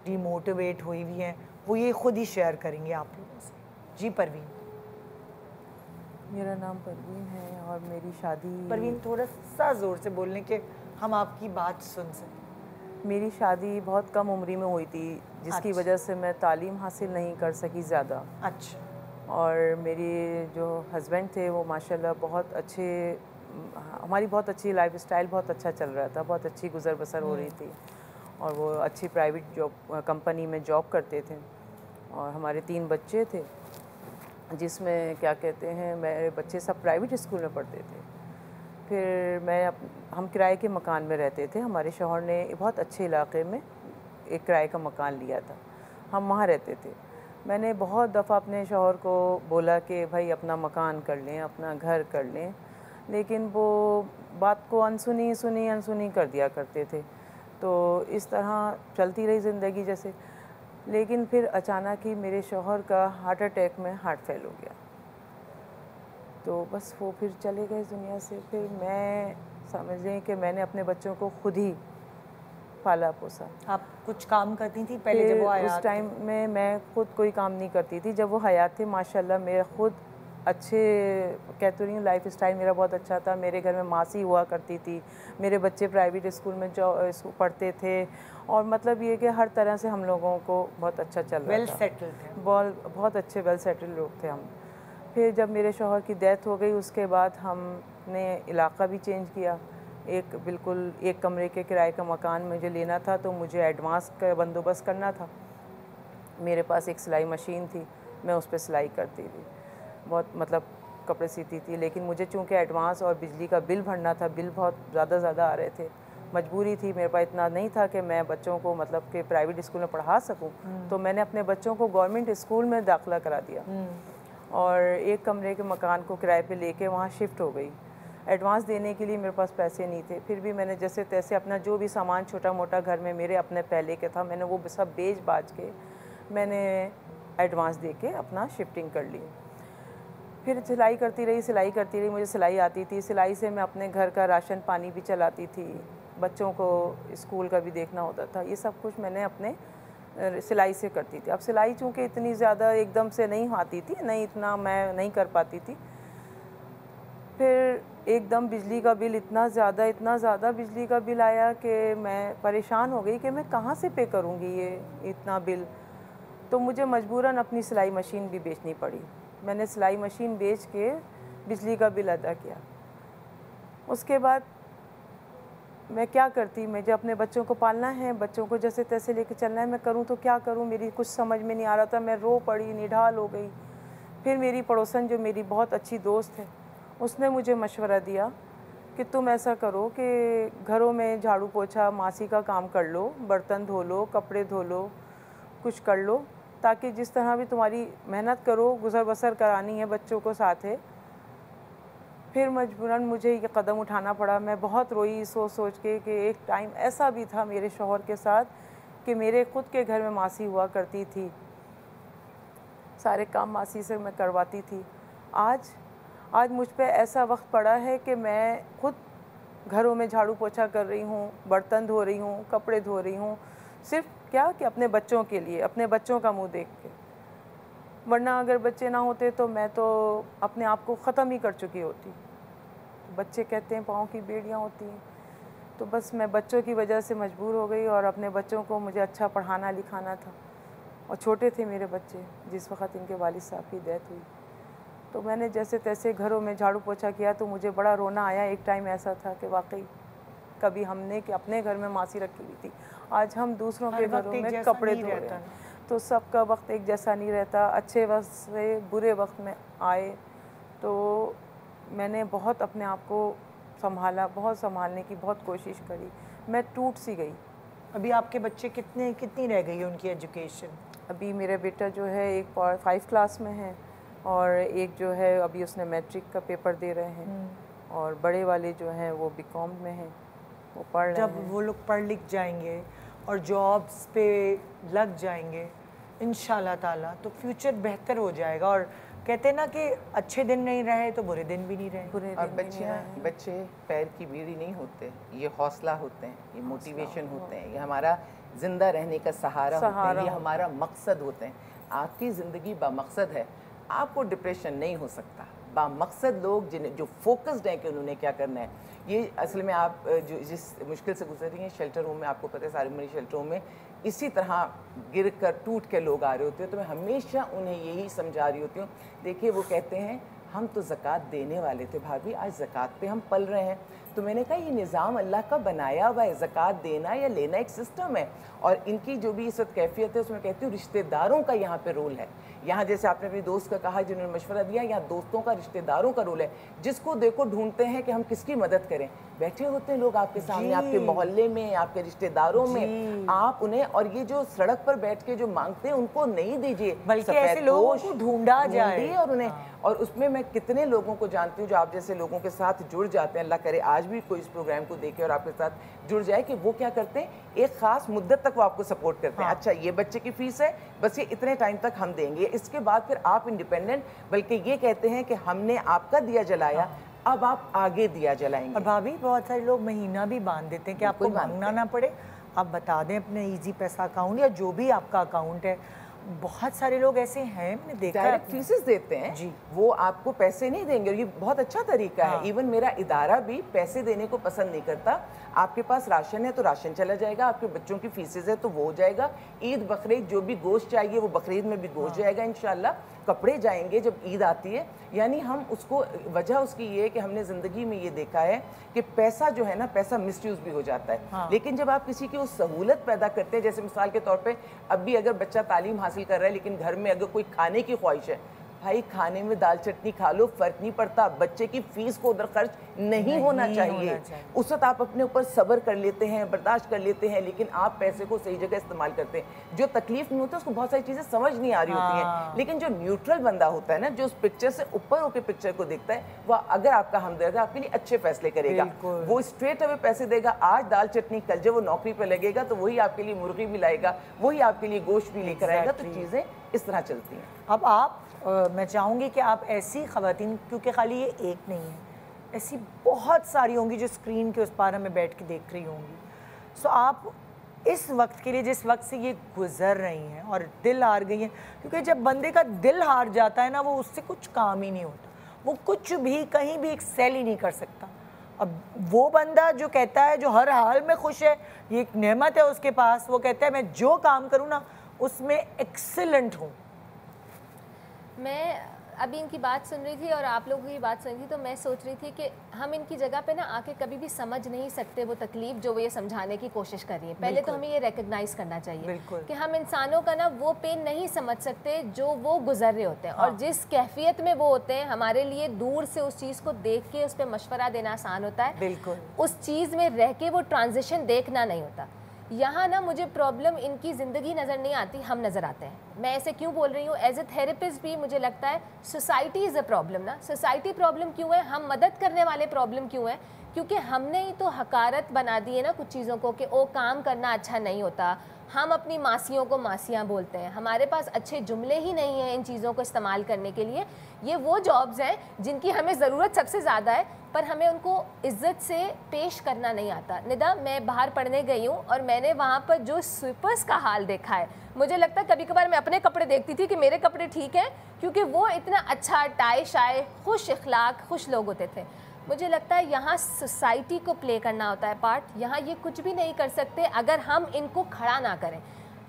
डिमोटिवेट हुई हुई हैं, वो ये खुद ही शेयर करेंगे आप लोगों से। जी परवीन। मेरा नाम परवीन है और मेरी शादी, परवीन थोड़ा सा ज़ोर से बोलने के हम आपकी बात सुन सकें। मेरी शादी बहुत कम उम्री में हुई थी, जिसकी अच्छा। वजह से मैं तालीम हासिल नहीं कर सकी ज़्यादा। अच्छा। और मेरी जो हस्बैंड थे वो माशाल्लाह बहुत अच्छे, हमारी बहुत अच्छी लाइफ स्टाइल, बहुत अच्छा चल रहा था, बहुत अच्छी गुजर बसर हो रही थी और वो अच्छी प्राइवेट जॉब कंपनी में जॉब करते थे और हमारे 3 बच्चे थे, जिसमें क्या कहते हैं मेरे बच्चे सब प्राइवेट स्कूल में पढ़ते थे। फिर हम किराए के मकान में रहते थे। हमारे शौहर ने बहुत अच्छे इलाके में एक किराए का मकान लिया था, हम वहाँ रहते थे। मैंने बहुत दफ़ा अपने शौहर को बोला कि भाई अपना मकान कर लें, अपना घर कर लें, लेकिन वो बात को अनसुनी कर दिया करते थे। तो इस तरह चलती रही ज़िंदगी जैसे। लेकिन फिर अचानक ही मेरे शौहर का हार्ट अटैक में हार्ट फेल हो गया, तो बस वो फिर चले गए दुनिया से। फिर मैं समझ लें कि मैंने अपने बच्चों को खुद ही पाला पोसा। आप कुछ काम करती थी पहले जब वो हयात उस टाइम में मैं खुद कोई काम नहीं करती थी। जब वो हयात थे माशाल्लाह मेरा खुद अच्छे, कहती रही हूँ, लाइफ स्टाइल मेरा बहुत अच्छा था। मेरे घर में मासी हुआ करती थी, मेरे बच्चे प्राइवेट स्कूल में पढ़ते थे और मतलब ये कि हर तरह से हम लोगों को बहुत अच्छा चल रहा था। वेल सेटल्ड थे, बहुत अच्छे वेल सेटल्ड लोग थे हम। फिर जब मेरे शौहर की डेथ हो गई उसके बाद हमने इलाका भी चेंज किया। बिल्कुल एक कमरे के किराए का मकान मुझे लेना था, तो मुझे एडवांस का बंदोबस्त करना था। मेरे पास एक सिलाई मशीन थी, मैं उस पर सिलाई करती थी, बहुत मतलब कपड़े सीती थी। लेकिन मुझे चूँकि एडवांस और बिजली का बिल भरना था, बिल बहुत ज़्यादा आ रहे थे, मजबूरी थी, मेरे पास इतना नहीं था कि मैं बच्चों को मतलब कि प्राइवेट स्कूल में पढ़ा सकूं। तो मैंने अपने बच्चों को गवर्नमेंट स्कूल में दाखिला करा दिया और एक कमरे के मकान को किराए पे लेके वहाँ शिफ्ट हो गई। एडवांस देने के लिए मेरे पास पैसे नहीं थे, फिर भी मैंने जैसे तैसे अपना जो भी सामान छोटा मोटा घर में मेरे अपने पहले के था, मैंने वो सब बेच बाच के मैंने एडवांस दे के अपना शिफ्टिंग कर ली। फिर सिलाई करती रही, मुझे सिलाई आती थी। सिलाई से मैं अपने घर का राशन पानी भी चलाती थी, बच्चों को स्कूल का भी देखना होता था। ये सब कुछ मैंने अपने सिलाई से करती थी। अब सिलाई चूँकि इतनी ज़्यादा एकदम से नहीं आती थी, नहीं इतना मैं नहीं कर पाती थी। फिर एकदम बिजली का बिल इतना ज़्यादा बिजली का बिल आया कि मैं परेशान हो गई कि मैं कहाँ से पे करूँगी ये इतना बिल। तो मुझे मजबूरन अपनी सिलाई मशीन भी बेचनी पड़ी। मैंने सिलाई मशीन बेच के बिजली का बिल अदा किया। उसके बाद मैं क्या करती, मुझे अपने बच्चों को पालना है, बच्चों को जैसे तैसे लेके चलना है, मैं करूँ तो क्या करूँ, मेरी कुछ समझ में नहीं आ रहा था। मैं रो पड़ी, निढाल हो गई। फिर मेरी पड़ोसन जो मेरी बहुत अच्छी दोस्त है, उसने मुझे मशवरा दिया कि तुम ऐसा करो कि घरों में झाड़ू पोछा मासी का काम कर लो, बर्तन धो लो, कपड़े धो लो, कुछ कर लो, ताकि जिस तरह भी तुम्हारी मेहनत करो, गुजर बसर करानी है बच्चों को साथ है। फिर मजबूरन मुझे ये कदम उठाना पड़ा। मैं बहुत रोई सोच सोच के कि एक टाइम ऐसा भी था मेरे शौहर के साथ कि मेरे ख़ुद के घर में मासी हुआ करती थी, सारे काम मासी से मैं करवाती थी। आज मुझ पे ऐसा वक्त पड़ा है कि मैं खुद घरों में झाड़ू पोछा कर रही हूँ, बर्तन धो रही हूँ, कपड़े धो रही हूँ, सिर्फ क्या कि अपने बच्चों के लिए, अपने बच्चों का मुंह देख के। वरना अगर बच्चे ना होते तो मैं तो अपने आप को ख़त्म ही कर चुकी होती। बच्चे कहते हैं पाँव की बेड़ियाँ होती हैं, तो बस मैं बच्चों की वजह से मजबूर हो गई। और अपने बच्चों को मुझे अच्छा पढ़ाना लिखाना था, और छोटे थे मेरे बच्चे जिस वक्त इनके वालिद साहब की डेथ हुई। तो मैंने जैसे तैसे घरों में झाड़ू पोछा किया, तो मुझे बड़ा रोना आया। एक टाइम ऐसा था कि वाकई कभी हमने कि अपने घर में मासी रखी हुई थी, आज हम दूसरों के घरों में कपड़े धो रहे हैं। तो सबका वक्त एक जैसा नहीं रहता। अच्छे वक्त से बुरे वक्त में आए तो मैंने बहुत अपने आप को संभाला, बहुत संभालने की बहुत कोशिश करी। मैं टूट सी गई। अभी आपके बच्चे कितनी रह गई है उनकी एजुकेशन? अभी मेरा बेटा जो है एक 5 क्लास में है, और एक जो है अभी उसने मैट्रिक का पेपर दे रहे हैं, और बड़े वाले जो हैं वो बीकॉम में हैं, वो पढ़ रहे हैं। जब वो लोग पढ़ लिख जाएंगे और जॉब्स पे लग जाएंगे इंशाल्लाह ताला, तो फ्यूचर बेहतर हो जाएगा। और कहते हैं ना कि अच्छे दिन नहीं रहे तो बुरे दिन भी नहीं रहे। और बच्चे पैर की बीड़ी नहीं होते, ये हौसला होते हैं, ये मोटिवेशन होते हैं, ये हमारा जिंदा रहने का सहारा होते हैं, ये हमारा मकसद होते हैं। आपकी ज़िंदगी बामकसद है, आपको डिप्रेशन नहीं हो सकता। बामकसद लोग जो फोकस्ड हैं कि उन्होंने क्या करना है, ये असल में आप जो जिस मुश्किल से गुजर रही हैं शेल्टर होम में, आपको पता है सारी मरी शेल्टर होम में इसी तरह गिर कर टूट के लोग आ रहे होते हैं। तो मैं हमेशा उन्हें यही समझा रही होती हूँ, देखिए वो कहते हैं हम तो ज़कात देने वाले थे भाभी, आज ज़कात पे हम पल रहे हैं। तो मैंने कहा ये निज़ाम अल्लाह का बनाया हुआ है, ज़कात देना या लेना एक सिस्टम है। और इनकी जो भी इस वक्त कैफियत है उसमें कहती हूँ रिश्तेदारों का यहाँ पे रोल है। यहाँ जैसे आपने अपनी दोस्त का कहा जिन्होंने मशवरा दिया, यहाँ दोस्तों का, रिश्तेदारों का रोल है। जिसको देखो ढूंढते हैं कि हम किसकी मदद करें, बैठे होते हैं लोग आपके सामने, आपके मोहल्ले में, आपके रिश्तेदारों में, आप उन्हें, और ये जो सड़क पर बैठ के जो मांगते हैं उनको नहीं दीजिए, बल्कि ऐसे लोगों को ढूंढा जाए। और उन्हें और उसमें मैं कितने लोगों को जानती हूँ जो आप जैसे लोगों के साथ जुड़ जाते हैं। अल्लाह करे आज भी कोई इस प्रोग्राम को देखे और आपके साथ जुड़ जाए कि वो क्या करते हैं, एक ख़ास मुद्दत तक वो आपको सपोर्ट करते हैं। अच्छा ये बच्चे की फ़ीस है, बस ये इतने टाइम तक हम देंगे, इसके बाद फिर आप इंडिपेंडेंट, बल्कि ये कहते हैं कि हमने आपका दिया जलाया, अब आप आगे दिया जलाएंगे। और भाभी बहुत सारे लोग महीना भी बांध देते हैं कि आपको मांगना ना पड़े, आप बता दें अपने इजी पैसा अकाउंट या जो भी आपका अकाउंट है। बहुत सारे लोग ऐसे हैं, मैंने देखा है। डायरेक्ट फीसेस देते हैं जी, वो आपको पैसे नहीं देंगे, और ये बहुत अच्छा तरीका है। इवन मेरा इदारा भी पैसे देने को पसंद नहीं करता। आपके पास राशन है तो राशन चला जाएगा, आपके बच्चों की फीसेस है तो वो हो जाएगा, ईद बकरीद जो भी गोश्त चाहिए वो बकरीद में भी गोश्त जाएगा इंशाल्लाह, कपड़े जाएंगे जब ईद आती है। यानी हम उसको, वजह उसकी ये है कि हमने ज़िंदगी में ये देखा है कि पैसा जो है ना, पैसा मिसयूज़ भी हो जाता है। लेकिन जब आप किसी की वो सहूलत पैदा करते हैं, जैसे मिसाल के तौर पे अब भी अगर बच्चा तालीम हासिल कर रहा है लेकिन घर में अगर कोई खाने की ख्वाहिश है, भाई खाने में दाल चटनी खा लो, फ़र्क नहीं पड़ता, बच्चे की फ़ीस को उधर खर्च नहीं होना चाहिए। उस वक्त आप अपने ऊपर सब्र कर लेते हैं, बर्दाश्त कर लेते हैं, लेकिन आप पैसे को सही जगह इस्तेमाल करते हैं। जो तकलीफ नहीं होती उसको बहुत सारी चीज़ें समझ नहीं आ रही होती हैं, लेकिन जो न्यूट्रल बंदा होता है ना, जो उस पिक्चर से ऊपर होकर पिक्चर को देखता है, वह अगर आपका हमदर्द है आपके लिए अच्छे फैसले करेगा। वो स्ट्रेट अवे पैसे देगा, आज दाल चटनी, कल जब वो नौकरी पर लगेगा तो वही आपके लिए मुर्गी भी लाएगा, वही आपके लिए गोश्त भी लेकर आएगा। तो चीज़ें इस तरह चलती हैं। अब आप मैं चाहूँगी कि आप ऐसी ख़वातीन, क्योंकि खाली ये एक नहीं है, ऐसी बहुत सारी होंगी जो स्क्रीन के उस पार हमें बैठ के देख रही होंगी। सो आप इस वक्त के लिए, जिस वक्त से ये गुज़र रही हैं और दिल हार गई हैं, क्योंकि जब बंदे का दिल हार जाता है ना, वो उससे कुछ काम ही नहीं होता, वो कुछ भी कहीं भी एक्सेल ही नहीं कर सकता। अब वो बंदा जो कहता है, जो हर हाल में खुश है, ये एक नेमत है उसके पास, वो कहता है मैं जो काम करूँ ना उसमें एक्सीलेंट हूँ। मैं अभी इनकी बात सुन रही थी और आप लोगों की बात सुन रही थी, तो मैं सोच रही थी कि हम इनकी जगह पे ना आके कभी भी समझ नहीं सकते वो तकलीफ जो वो ये समझाने की कोशिश कर रही है। पहले तो हमें ये रिकग्नाइज करना चाहिए कि हम इंसानों का ना वो पेन नहीं समझ सकते जो वो गुजर रहे होते हैं। और जिस कैफियत में वो होते हैं, हमारे लिए दूर से उस चीज़ को देख के उस पर मशवरा देना आसान होता है, बिल्कुल उस चीज़ में रह के वो ट्रांजिशन देखना नहीं होता। यहाँ ना मुझे प्रॉब्लम इनकी ज़िंदगी नज़र नहीं आती, हम नज़र आते हैं। मैं ऐसे क्यों बोल रही हूँ, एज ए थेरेपिस्ट भी मुझे लगता है सोसाइटी इज़ अ प्रॉब्लम ना। सोसाइटी प्रॉब्लम क्यों है, हम मदद करने वाले प्रॉब्लम क्यों है? क्योंकि हमने ही तो हकारत बना दी है ना कुछ चीज़ों को कि ओ काम करना अच्छा नहीं होता। हम अपनी मासियों को मासियाँ बोलते हैं, हमारे पास अच्छे जुमले ही नहीं हैं इन चीज़ों को इस्तेमाल करने के लिए। ये वो जॉब्स हैं जिनकी हमें ज़रूरत सबसे ज़्यादा है, पर हमें उनको इज्जत से पेश करना नहीं आता। निदा, मैं बाहर पढ़ने गई हूँ और मैंने वहाँ पर जो स्वीपर्स का हाल देखा है, मुझे लगता है कभी कभार मैं अपने कपड़े देखती थी कि मेरे कपड़े ठीक हैं, क्योंकि वो इतना अच्छा टाई शाय खुश इखलाक खुश लोग होते थे। मुझे लगता है यहाँ सोसाइटी को प्ले करना होता है पार्ट। यहाँ ये कुछ भी नहीं कर सकते अगर हम इनको खड़ा ना करें।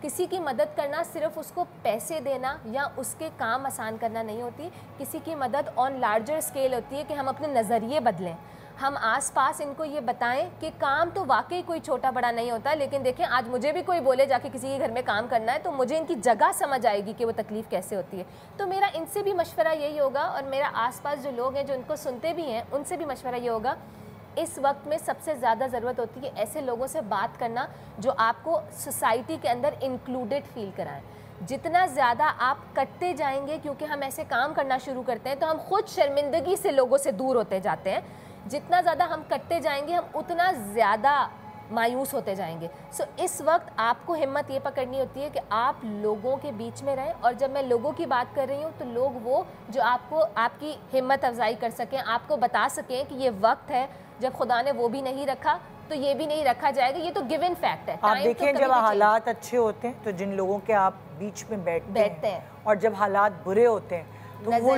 किसी की मदद करना सिर्फ उसको पैसे देना या उसके काम आसान करना नहीं होती। किसी की मदद ऑन लार्जर स्केल होती है कि हम अपने नज़रिए बदलें, हम आसपास इनको ये बताएं कि काम तो वाकई कोई छोटा बड़ा नहीं होता। लेकिन देखें, आज मुझे भी कोई बोले जाके किसी के घर में काम करना है, तो मुझे इनकी जगह समझ आएगी कि वो तकलीफ़ कैसे होती है। तो मेरा इनसे भी मशवरा यही होगा, और मेरा आसपास जो लोग हैं जो इनको सुनते भी हैं उनसे भी मशवरा ये होगा, इस वक्त में सबसे ज़्यादा ज़रूरत होती है ऐसे लोगों से बात करना जो आपको सोसाइटी के अंदर इंक्लूडेड फील कराएं। जितना ज़्यादा आप कटते जाएंगे, क्योंकि हम ऐसे काम करना शुरू करते हैं तो हम खुद शर्मिंदगी से लोगों से दूर होते जाते हैं। जितना ज़्यादा हम कटते जाएंगे, हम उतना ज़्यादा मायूस होते जाएंगे। सो इस वक्त आपको हिम्मत ये पकड़नी होती है कि आप लोगों के बीच में रहें। और जब मैं लोगों की बात कर रही हूँ तो लोग वो जो आपको आपकी हिम्मत अफजाई कर सकें, आपको बता सकें कि ये वक्त है जब खुदा ने वो भी नहीं रखा तो ये भी नहीं रखा जाएगा। ये तो गिवन फैक्ट है। आप देखें, जब हालात अच्छे होते हैं तो जिन लोगों के आप बीच में बैठते हैं, और जब हालात बुरे होते हैं तो वो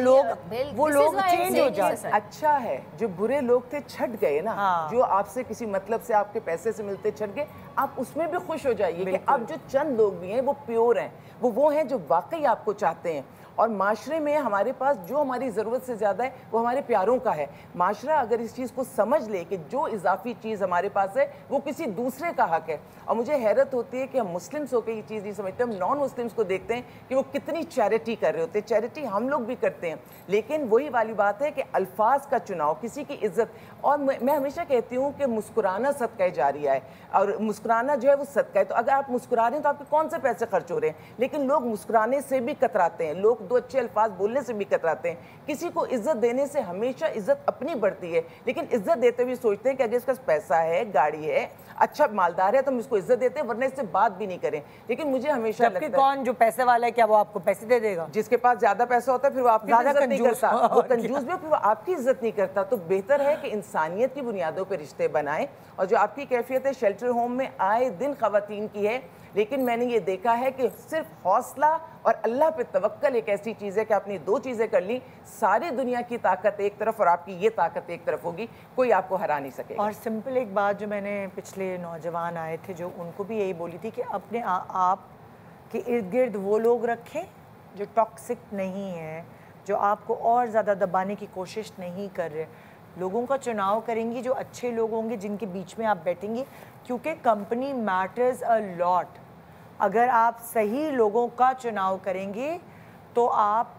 लोग चेंज हो जाते हैं। अच्छा है जो बुरे लोग थे छट गए ना, जो आपसे किसी मतलब से आपके पैसे से मिलते छट गए, आप उसमें भी खुश हो जाइए कि अब जो चंद लोग भी हैं वो प्योर हैं, वो हैं जो वाकई आपको चाहते हैं। और माशरे में हमारे पास जो हमारी ज़रूरत से ज़्यादा है वो हमारे प्यारों का है। माशरा अगर इस चीज़ को समझ ले कि जो इजाफी चीज़ हमारे पास है वो किसी दूसरे का हक है। और मुझे हैरत होती है कि हम मुस्लिम्स होकर ये चीज़ नहीं समझते, हम नॉन मुस्लिम्स को देखते हैं कि वो कितनी चैरिटी कर रहे होते हैं। चैरिटी हम लोग भी करते हैं, लेकिन वही वाली बात है कि अल्फाज का चुनाव, किसी की इज्जत। और मैं हमेशा कहती हूँ कि मुस्कुराना सदका जारिया है, और मुस्कुराना जो है वो सदका है। तो अगर आप मुस्कुरा रहे हैं तो आपके कौन से पैसे खर्च हो रहे हैं? लेकिन लोग मुस्कुराने से भी कतराते हैं, लोग दो अच्छे अल्फाज बोलने से भी कतराते हैं। किसी को इज्जत देने से हमेशा इज्जत अपनी बढ़ती है, लेकिन इज्जत देते हुए सोचते हैं कि अगर इसका पैसा है, गाड़ी है, अच्छा मालदार है तो हम इसको इज्जत देते हैं, वरना इससे बात भी नहीं करें। लेकिन मुझे हमेशा लगता है कौन जो पैसे वाला है क्या वो आपको पैसे दे देगा? जिसके पास ज्यादा पैसा होता है फिर वो आपकी इज्जत नहीं करता, वो कंजूस भी, फिर वो आपकी इज्जत नहीं करता। तो बेहतर है कि इंसानियत की बुनियादों पर रिश्ते बनाएं। और जो आपकी कैफियत है शेल्टर होम में आए दिन खवातीन की है, लेकिन मैंने ये देखा है कि सिर्फ हौसला और अल्लाह पे तवक्कल एक ऐसी चीज़ है कि आपने दो चीज़ें कर ली, सारी दुनिया की ताकत एक तरफ और आपकी ये ताकत एक तरफ होगी, कोई आपको हरा नहीं सकेगा। और सिंपल एक बात जो मैंने पिछले नौजवान आए थे जो उनको भी यही बोली थी कि अपने आप के इर्द गिर्द वो लोग रखें जो टॉक्सिक नहीं है, जो आपको और ज़्यादा दबाने की कोशिश नहीं कर रहे। लोगों का चुनाव करेंगी जो अच्छे लोग होंगे, जिनके बीच में आप बैठेंगी, क्योंकि कंपनी मैटर्स अ लॉट। अगर आप सही लोगों का चुनाव करेंगे तो आप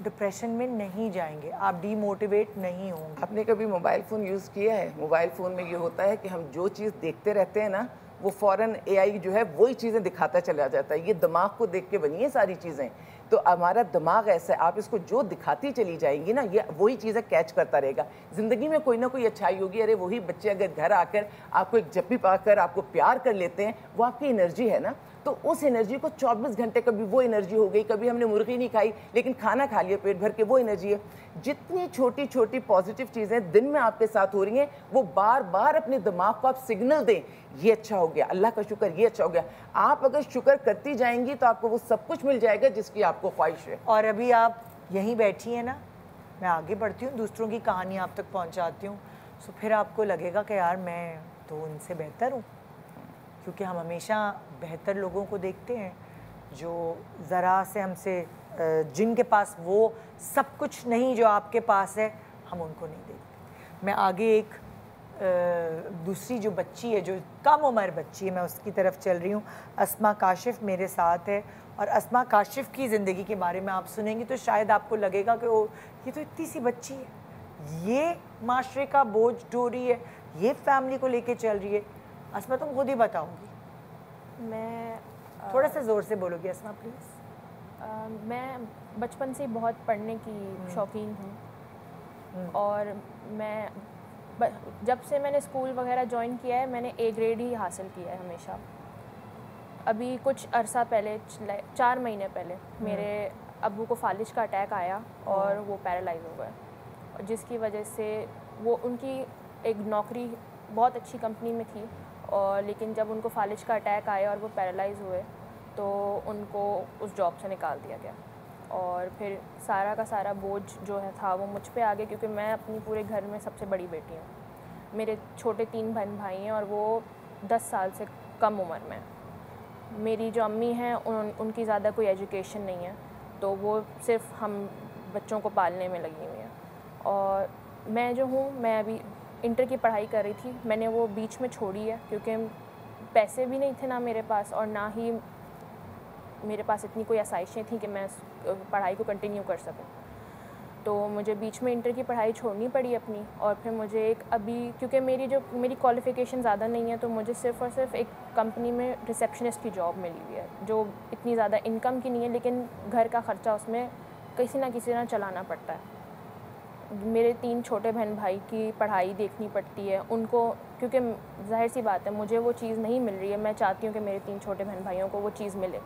डिप्रेशन में नहीं जाएंगे, आप डीमोटिवेट नहीं होंगे। आपने कभी मोबाइल फ़ोन यूज़ किया है? मोबाइल फ़ोन में ये होता है कि हम जो चीज़ देखते रहते हैं ना, वो फ़ौरन AI जो है वही चीज़ें दिखाता चला जाता है। ये दिमाग को देख के बनी है सारी चीज़ें। तो हमारा दिमाग ऐसा है, आप इसको जो दिखाती चली जाएंगी ना, ये वही चीज़ें कैच करता रहेगा। ज़िंदगी में कोई ना कोई अच्छाई होगी। अरे वही बच्चे अगर घर आकर आपको एक जप्पी पाकर आपको प्यार कर लेते हैं, वो आपकी एनर्जी है ना, तो उस एनर्जी को 24 घंटे कभी वो एनर्जी हो गई, कभी हमने मुर्गी नहीं खाई लेकिन खाना खा लिया पेट भर के, वो एनर्जी है। जितनी छोटी छोटी पॉजिटिव चीज़ें दिन में आपके साथ हो रही हैं, वो बार बार अपने दिमाग को आप सिग्नल दें, ये अच्छा हो गया, अल्लाह का शुक्र, ये अच्छा हो गया। आप अगर शुक्र करती जाएंगी तो आपको वो सब कुछ मिल जाएगा जिसकी आपको ख्वाहिश है। और अभी आप यहीं बैठी हैं ना, मैं आगे बढ़ती हूँ, दूसरों की कहानी आप तक पहुँचाती हूँ, तो फिर आपको लगेगा कि यार मैं तो उनसे बेहतर हूँ, क्योंकि हम हमेशा बेहतर लोगों को देखते हैं जो ज़रा से हमसे जिनके पास वो सब कुछ नहीं जो आपके पास है, हम उनको नहीं देते। मैं आगे एक दूसरी जो बच्ची है, जो कम उम्र बच्ची है, मैं उसकी तरफ चल रही हूँ। अस्मा काशिफ मेरे साथ है, और अस्मा काशिफ की ज़िंदगी के बारे में आप सुनेंगी तो शायद आपको लगेगा कि ओ ये तो इतनी सी बच्ची है, ये माशरे का बोझ ढो रही है, ये फैमिली को लेके चल रही है। अस्मा तुम खुद ही बताओगी। मैं थोड़ा सा ज़ोर से बोलोगी अस्मा प्लीज़। मैं बचपन से बहुत पढ़ने की शौकीन हूँ, और मैं जब से मैंने स्कूल वगैरह ज्वाइन किया है मैंने A ग्रेड ही हासिल किया है हमेशा। अभी कुछ अरसा पहले 4 महीने पहले मेरे अब्बू को फालिज का अटैक आया और वो पैरालाइज हो गए, और जिसकी वजह से वो उनकी एक नौकरी बहुत अच्छी कंपनी में थी, और लेकिन जब उनको फालिज का अटैक आया और वो पैरालाइज हुए तो उनको उस जॉब से निकाल दिया गया, और फिर सारा का सारा बोझ जो है था वो मुझ पे आ गया, क्योंकि मैं अपनी पूरे घर में सबसे बड़ी बेटी हूँ। मेरे छोटे 3 बहन भाई हैं और वो 10 साल से कम उम्र में। मेरी जो अम्मी हैं उनकी ज़्यादा कोई एजुकेशन नहीं है, तो वो सिर्फ हम बच्चों को पालने में लगी हुई हैं। और मैं जो हूँ, मैं अभी इंटर की पढ़ाई कर रही थी, मैंने वो बीच में छोड़ी है क्योंकि पैसे भी नहीं थे ना मेरे पास, और ना ही मेरे पास इतनी कोई आसाइशें थी कि मैं पढ़ाई को कंटिन्यू कर सकूं। तो मुझे बीच में इंटर की पढ़ाई छोड़नी पड़ी अपनी, और फिर मुझे एक अभी क्योंकि मेरी क्वालिफ़िकेशन ज़्यादा नहीं है, तो मुझे सिर्फ़ और सिर्फ एक कंपनी में रिसेप्शनिस्ट की जॉब मिली हुई है, जो इतनी ज़्यादा इनकम की नहीं है, लेकिन घर का ख़र्चा उसमें किसी ना चलाना पड़ता है। मेरे 3 छोटे बहन भाई की पढ़ाई देखनी पड़ती है उनको, क्योंकि जाहिर सी बात है मुझे वो चीज़ नहीं मिल रही है। मैं चाहती हूँ कि मेरे 3 छोटे बहन भाइयों को वो चीज़ मिले।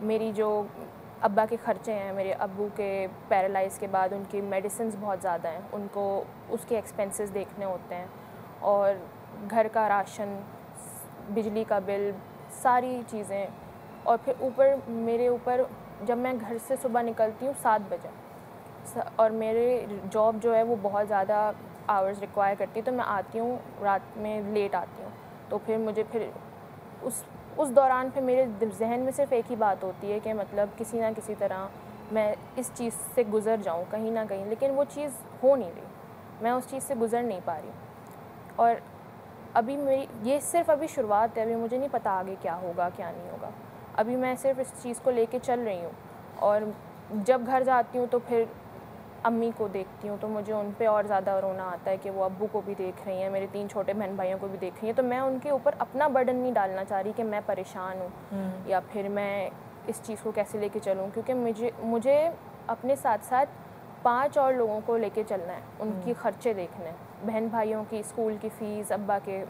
मेरी जो अब्बा के ख़र्चे हैं, मेरे अब्बू के पैरालाइज़ के बाद उनकी मेडिसिन्स बहुत ज़्यादा हैं, उनको उसके एक्सपेंसेस देखने होते हैं, और घर का राशन, बिजली का बिल, सारी चीज़ें। और फिर ऊपर मेरे ऊपर जब मैं घर से सुबह निकलती हूँ 7 बजे, और मेरे जॉब जो है वो बहुत ज़्यादा आवर्स रिक्वायर करती है, तो मैं आती हूँ रात में लेट आती हूँ। तो फिर मुझे फिर उस दौरान फिर मेरे जहन में सिर्फ एक ही बात होती है कि मतलब किसी ना किसी तरह मैं इस चीज़ से गुज़र जाऊँ कहीं ना कहीं, लेकिन वो चीज़ हो नहीं रही, मैं उस चीज़ से गुज़र नहीं पा रही। और अभी मेरी ये सिर्फ अभी शुरुआत है, अभी मुझे नहीं पता आगे क्या होगा क्या नहीं होगा। अभी मैं सिर्फ इस चीज़ को लेके चल रही हूँ, और जब घर जाती हूँ तो फिर अम्मी को देखती हूँ तो मुझे उन पे और ज़्यादा रोना आता है कि वो अब्बू को भी देख रही हैं, मेरे 3 छोटे बहन भाइयों को भी देख रही हैं। तो मैं उनके ऊपर अपना बर्डन नहीं डालना चाह रही कि मैं परेशान हूँ या फिर मैं इस चीज़ को कैसे लेके चलूँ, क्योंकि मुझे अपने साथ साथ 5 और लोगों को लेके चलना है, उनकी ख़र्चे देखने हैं, बहन भाइयों की स्कूल की फ़ीस, अब्बा के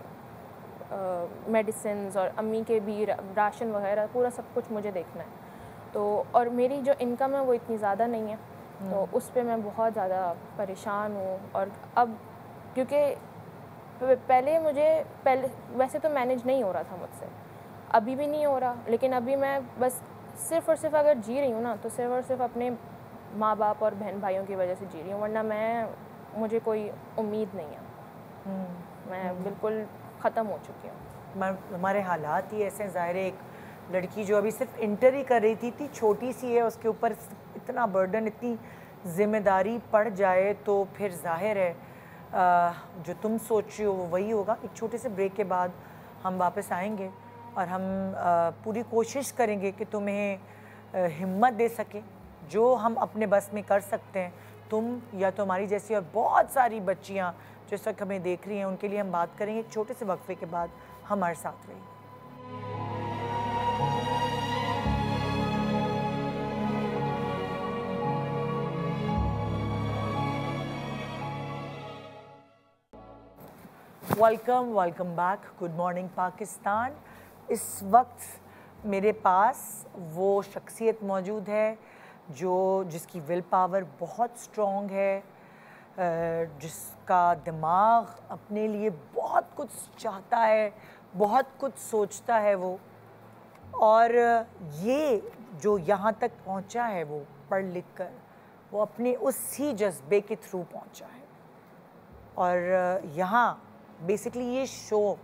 मेडिसिन और अम्मी के भी राशन वगैरह, पूरा सब कुछ मुझे देखना है। तो और मेरी जो इनकम है वो इतनी ज़्यादा नहीं है, तो उस पे मैं बहुत ज़्यादा परेशान हूँ। और अब क्योंकि पहले वैसे तो मैनेज नहीं हो रहा था मुझसे, अभी भी नहीं हो रहा, लेकिन अभी मैं बस सिर्फ़ और सिर्फ अगर जी रही हूँ ना तो सिर्फ़ और सिर्फ अपने माँ बाप और बहन भाइयों की वजह से जी रही हूँ, वरना मुझे कोई उम्मीद नहीं है। मैं बिल्कुल ख़त्म हो चुकी हूँ। हमारे हालात ही ऐसे ज़ाहिर है, एक लड़की जो अभी सिर्फ इंटर ही कर रही थी, इतनी छोटी सी है, उसके ऊपर इतना बर्डन, इतनी ज़िम्मेदारी पड़ जाए तो फिर जाहिर है जो तुम सोच रही हो वो वही होगा। एक छोटे से ब्रेक के बाद हम वापस आएंगे और हम पूरी कोशिश करेंगे कि तुम्हें हिम्मत दे सकें जो हम अपने बस में कर सकते हैं। तुम या तुम्हारी जैसी और बहुत सारी बच्चियाँ जो इस वक्त हमें देख रही हैं, उनके लिए हम बात करेंगे एक छोटे से वक्फे के बाद। हमारे साथ रहिए। Welcome back. Good morning Pakistan. इस वक्त मेरे पास वो शख्सियत मौजूद है जिसकी विल पावर बहुत स्ट्रॉन्ग है, जिसका दिमाग अपने लिए बहुत कुछ चाहता है, बहुत कुछ सोचता है वो, और ये जो यहाँ तक पहुँचा है वो पढ़ लिख कर, वो अपने उसी जज्बे के थ्रू पहुँचा है। और यहाँ बेसिकली ये शो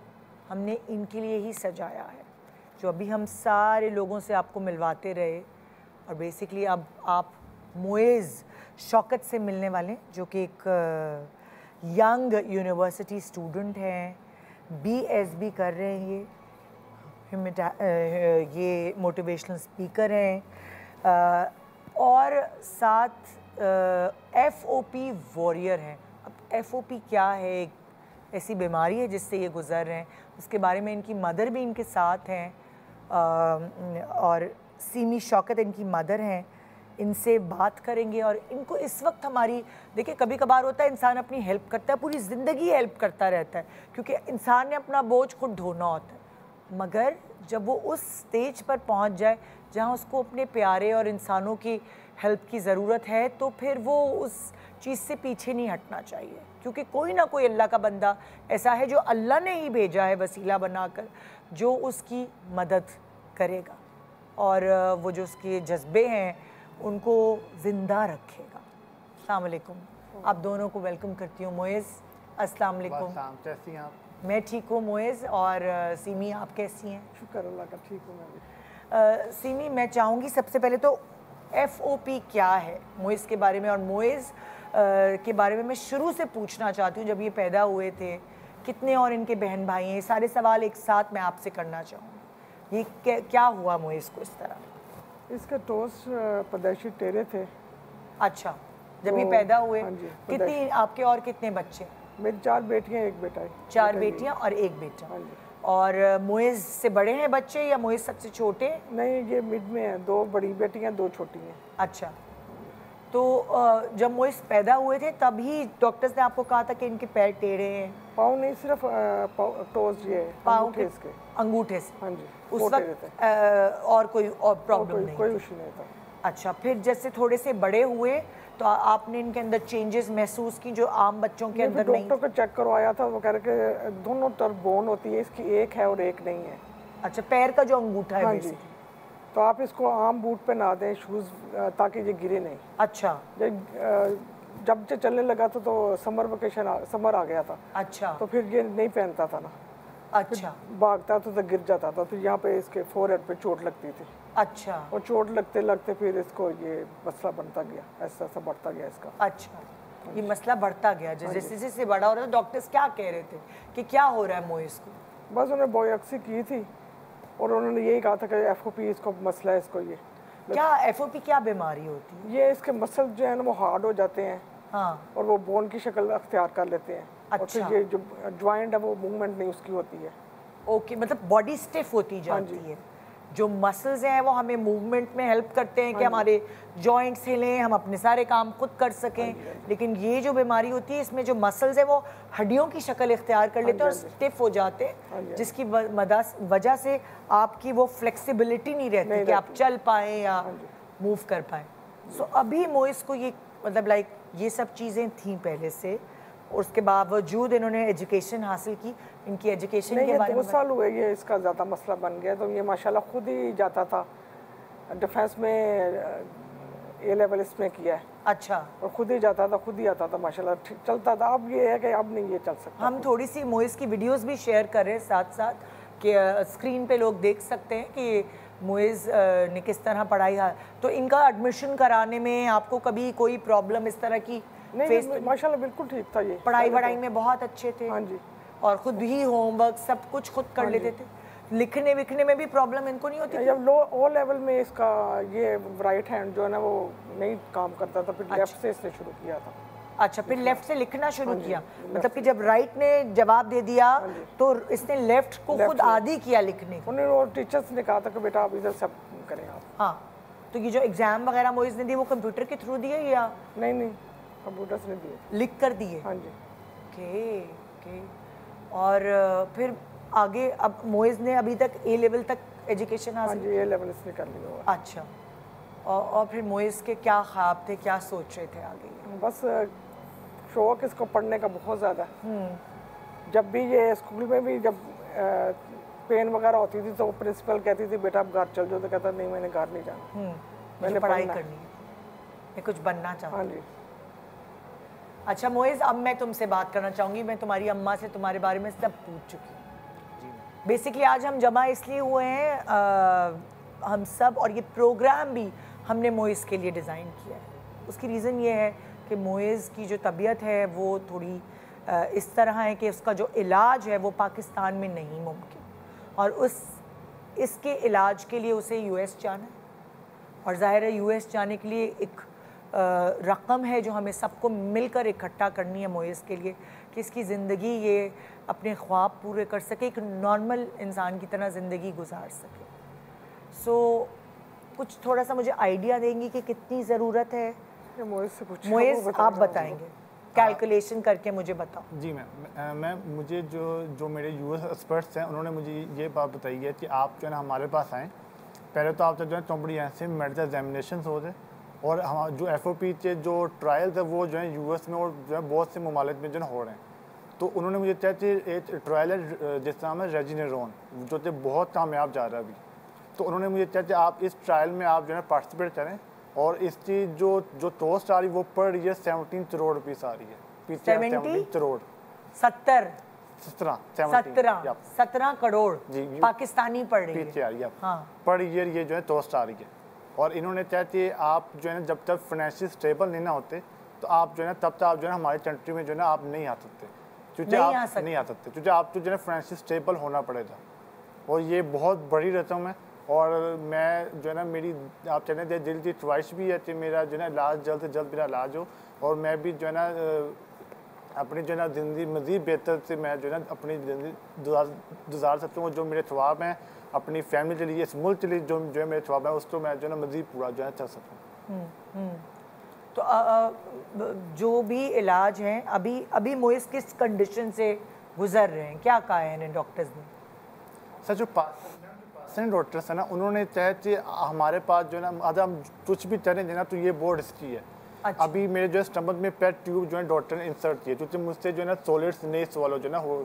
हमने इनके लिए ही सजाया है, जो अभी हम सारे लोगों से आपको मिलवाते रहे, और बेसिकली अब आप मोएज़ शौकत से मिलने वाले, जो कि एक यंग यूनिवर्सिटी स्टूडेंट हैं, BSB कर रहे हैं, ये मोटिवेशनल स्पीकर हैं, और साथ FOP वॉरियर हैं। अब FOP क्या है? एक ऐसी बीमारी है जिससे ये गुज़र रहे हैं, उसके बारे में इनकी मदर भी इनके साथ हैं, और सीमी शौकत इनकी मदर हैं। इनसे बात करेंगे और इनको इस वक्त हमारी, देखिए कभी कभार होता है इंसान अपनी हेल्प करता है, पूरी ज़िंदगी हेल्प करता रहता है, क्योंकि इंसान ने अपना बोझ खुद ढोना होता है। मगर जब वो उस स्टेज पर पहुंच जाए जहां उसको अपने प्यारे और इंसानों की हेल्प की ज़रूरत है, तो फिर वो उस चीज़ से पीछे नहीं हटना चाहिए, क्योंकि कोई ना कोई अल्लाह का बंदा ऐसा है जो अल्लाह ने ही भेजा है वसीला बनाकर, जो उसकी मदद करेगा और वो जो उसके जज्बे हैं उनको ज़िंदा रखेगा। अस्सलाम वालेकुम, आप दोनों को वेलकम करती हूँ। मोएज़, अस्सलाम वालेकुम। कैसी हैं आप? मैं ठीक हूँ मोएज़, और सीमी आप कैसी हैं? शुक्र अल्लाह का, ठीक हूँ मैं भी। सीमी, मैं चाहूँगी सबसे पहले तो FOP क्या है मोएज़ के बारे में, और मोएज़ के बारे में मैं शुरू से पूछना चाहती हूँ, जब ये पैदा हुए थे कितने और इनके बहन भाई हैं, ये सारे सवाल एक साथ मैं आपसे करना चाहूँगी। ये क्या हुआ मोएज़ को इस तरह? इसके टोस पैदाइशी टेढ़े थे। अच्छा, जब ये पैदा हुए, हाँ जी, कितनी आपके और कितने बच्चे? मेरी 4 बेटियां, 1 बेटा है। 4 बेटियां और 1 बेटा। हाँ जी। और मोएज़ से बड़े हैं बच्चे या मोएज़ सबसे छोटे? नहीं, ये मिड में है, 2 बड़ी बेटियां, 2 छोटी हैं। अच्छा, तो जब मोएज़ पैदा हुए थे तभी डॉक्टर्स ने आपको कहा था कि इनके पैर टेढ़े हैं? पाँव नहीं, सिर्फ टोस, ये पाँव के इसके अंगूठे से? हाँ जी। उस वक्त और कोई और प्रॉब्लम नहीं? कोई इशू नहीं था। अच्छा, फिर जैसे थोड़े से बड़े हुए तो आपने इनके अंदर चेंजेस महसूस की जो आम बच्चों के अंदर नहीं? डॉक्टर को चेक करवाया था, वो कह रहे कि दोनों तरफ बोन होती है, इसकी एक है और एक नहीं है। अच्छा, पैर का जो अंगूठा है? हाँ जी, तो आप इसको आम बूट पे ना दें, शूज़, ताकि ये गिरे नहीं। अच्छा, जब से चलने लगा था तो समर आ गया था। अच्छा, तो फिर ये नहीं पहनता था ना। अच्छा, भागता था तो गिर जाता था, फिर यहाँ पे इसके फोरहेड पे चोट लगती थी। अच्छा, और चोट लगते लगते फिर इसको ये मसला बनता गया, ऐसा ऐसा बढ़ता गया इसका। अच्छा, ये मसला बढ़ता गया, जैसे जैसे बड़ा हो रहा था। डॉक्टर्स क्या कह रहे थे कि क्या हो रहा है मोएज़ को? बस उन्होंने बायोप्सी की थी और उन्होंने यही कहा था कि FOP इसको मसला है, इसको ये। क्या FOP क्या बीमारी होती है? ये इसके मसल जो है ना वो हार्ड हो जाते हैं। हाँ, और वो बोन की शक्ल अख्तियार कर लेते हैं। अच्छा। और फिर ये जो ज्वाइंट है वो मूवमेंट नहीं उसकी होती है। ओके, मतलब बॉडी स्टिफ होती जाती है। जो मसल्स हैं वो हमें मूवमेंट में हेल्प करते हैं कि हमारे जॉइंट्स हिले, हम अपने सारे काम खुद कर सकें। लेकिन ये जो बीमारी होती है इसमें जो मसल्स हैं वो हड्डियों की शक्ल इख्तियार कर लेते हैं और स्टिफ हो जाते हैं, जिसकी वजह से आपकी वो फ्लेक्सिबिलिटी नहीं रहती कि आप चल पाएँ या मूव कर पाएँ। सो अभी मोएज़ को ये मतलब लाइक ये सब चीज़ें थीं पहले से, और उसके बावजूद इन्होंने एजुकेशन हासिल की। इनकी एजुकेशन के बारे में 2 साल हुए ये इसका ज़्यादा मसला बन गया, तो ये माशाल्लाह खुद ही जाता था डिफेंस में, A लेवल इसमें किया है। अच्छा, और खुद ही जाता था, खुद ही आता था, माशाल्लाह चलता था। अब ये है कि अब नहीं ये चल सकता। हम थोड़ी सी मोएज़ की वीडियोस भी शेयर कर रहे हैं साथ साथ, कि स्क्रीन पे लोग देख सकते हैं कि मोएज़ ने किस तरह पढ़ाई। तो इनका एडमिशन कराने में आपको कभी कोई प्रॉब्लम इस तरह की फेस? नहीं, माशाल्लाह बिल्कुल ठीक था ये। पढ़ाई वढ़ाई में बहुत अच्छे थे? हाँ जी। और खुद ही होमवर्क सब कुछ खुद कर लेते थे? लिखने विखने में भी प्रॉब्लम इनको नहीं होती? जब O लेवल में इसका ये राइट हैंड जो है ना वो नहीं काम करता था, फिर लेफ्ट से इसने शुरू किया था। अच्छा, फिर लेफ्ट से लिखना शुरू किया, मतलब कि जब राइट ने जवाब दे दिया तो इसने लेफ्ट को खुद आदी किया लिखने को? उन्होंने वो टीचर्स ने कहा था कि बेटा आप इधर सब करें आप। हाँ, तो ये जो एग्जाम वगैरह मोएज़ ने दिए वो कंप्यूटर के थ्रू दिए या? नहीं, कंप्यूटर से नहीं दिए, लिख कर दिए? हाँ जी। ओके। और फिर आगे अब मोएज़ ने अभी तक A लेवल तक एजुकेशन हासिल? हाँ जी, A लेवल इसने कर लिया हुआ। अच्छा, और फिर मोएज़ के क्या ख्वाब थे, क्या सोच रहे थे आगे? बस शौक इसको पढ़ने का बहुत ज़्यादा। जब भी ये स्कूल में भी जब पेन वगैरह होती थी तो प्रिंसिपल कहती थी बेटा आप घर चल जाओ, तो कहता नहीं मैंने घर नहीं जाना, मैंने पढ़ाई करनी है, मैं कुछ बनना चाहता हूँ। हाँ जी। अच्छा मोएज़, अब मैं तुमसे बात करना चाहूँगी। मैं तुम्हारी अम्मा से तुम्हारे बारे में सब पूछ चुकी हूँ। बेसिकली आज हम जमा इसलिए हुए हैं हम सब, और ये प्रोग्राम भी हमने मोइज़ के लिए डिज़ाइन किया है। उसकी रीज़न ये है कि मोइज़ की जो तबीयत है वो थोड़ी इस तरह है कि उसका जो इलाज है वो पाकिस्तान में नहीं मुमकिन, और इसके इलाज के लिए उसे यूएस जाना है, और ज़ाहिर है यूएस जाने के लिए एक रकम है जो हमें सबको मिलकर इकट्ठा करनी है मोइज़ के लिए, कि इसकी ज़िंदगी ये अपने ख्वाब पूरे कर सके, एक नॉर्मल इंसान की तरह ज़िंदगी गुजार सके। सो कुछ थोड़ा सा मुझे आइडिया देंगी कि कितनी ज़रूरत है? मोइज़ से पूछिए, मोइज़ आप बताएंगे, कैलकुलेशन करके मुझे बताओ। जी मैं मुझे जो मेरे यूएस एक्सपर्ट्स हैं उन्होंने मुझे ये बात बताई है कि आप जो है ना हमारे पास आएँ, पहले तो आप जो है कॉम्प्रिहेंसिव मेडिकल एग्जामिनेशन हो जाए, और हम जो FOP के जो ट्रायल्स है वो जो है यूएस में और जो है बहुत से ममालिक में जो है हो रहे हैं। तो उन्होंने मुझे चाहे एक ट्रायल है जिसका नाम है रेजिनेरोन, जो कि बहुत कामयाब जा रहा है अभी। तो उन्होंने मुझे चाहे आप इस ट्रायल में आप जो है पार्टिसिपेट करें, और इसकी जो कॉस्ट आ रही है वो पर ईयर 17 करोड़ रुपीस आ रही है। 70 करोड़ 17 करोड़ जी पाकिस्तानी पड़ रही पीछे आ रही है हाँ। पर ईयर ये जो है कॉस्ट आ रही है। और इन्होंने चाहते आप जो है ना जब तक फाइनेंशियल स्टेबल नहीं ना होते तो आप जो है ना तब तक आप जो है हमारी कंट्री में जो है ना आप नहीं आ सकते, क्योंकि आप नहीं आ सकते, क्योंकि आपको जो है फाइनेंशियल स्टेबल होना पड़ेगा, और ये बहुत बड़ी रकम है। और मैं जो है ना मेरी आप चाहते हैं दिल की ख्वाहिश भी है कि मेरा जो है ना इलाज जल्द से जल्द मेरा इलाज हो, और मैं भी जो है ना अपनी जो है ना ज़िंदगी मज़ीद बेहतर से मैं जो है ना अपनी ज़िंदगी गुजार सकता हूँ। जो मेरे ख्वाब हैं अपनी फैमिली के लिए, इस मुल्क के लिए जो है मेरे ख्वाब है उसको मैं जो है ना मज़ीद पूरा जो है कर सकूँ। तो जो भी इलाज हैं अभी मोइज़ किस कंडीशन से गुजर रहे हैं, क्या कहा है इन्हें डॉक्टर्स ने? सर जो पाकिस्तानी डॉक्टर्स हैं ना उन्होंने चाहे कि हमारे पास जो है ना अगर हम कुछ भी करें ना तो ये बहुत रिस्की है। अच्छा। अभी मेरे जो है स्टमक में पेट ट्यूब जो है डॉक्टर ने इंसर्ट किए, क्योंकि मुझसे जो है ना सॉलिड्स नहीं सवालो जो है ना वो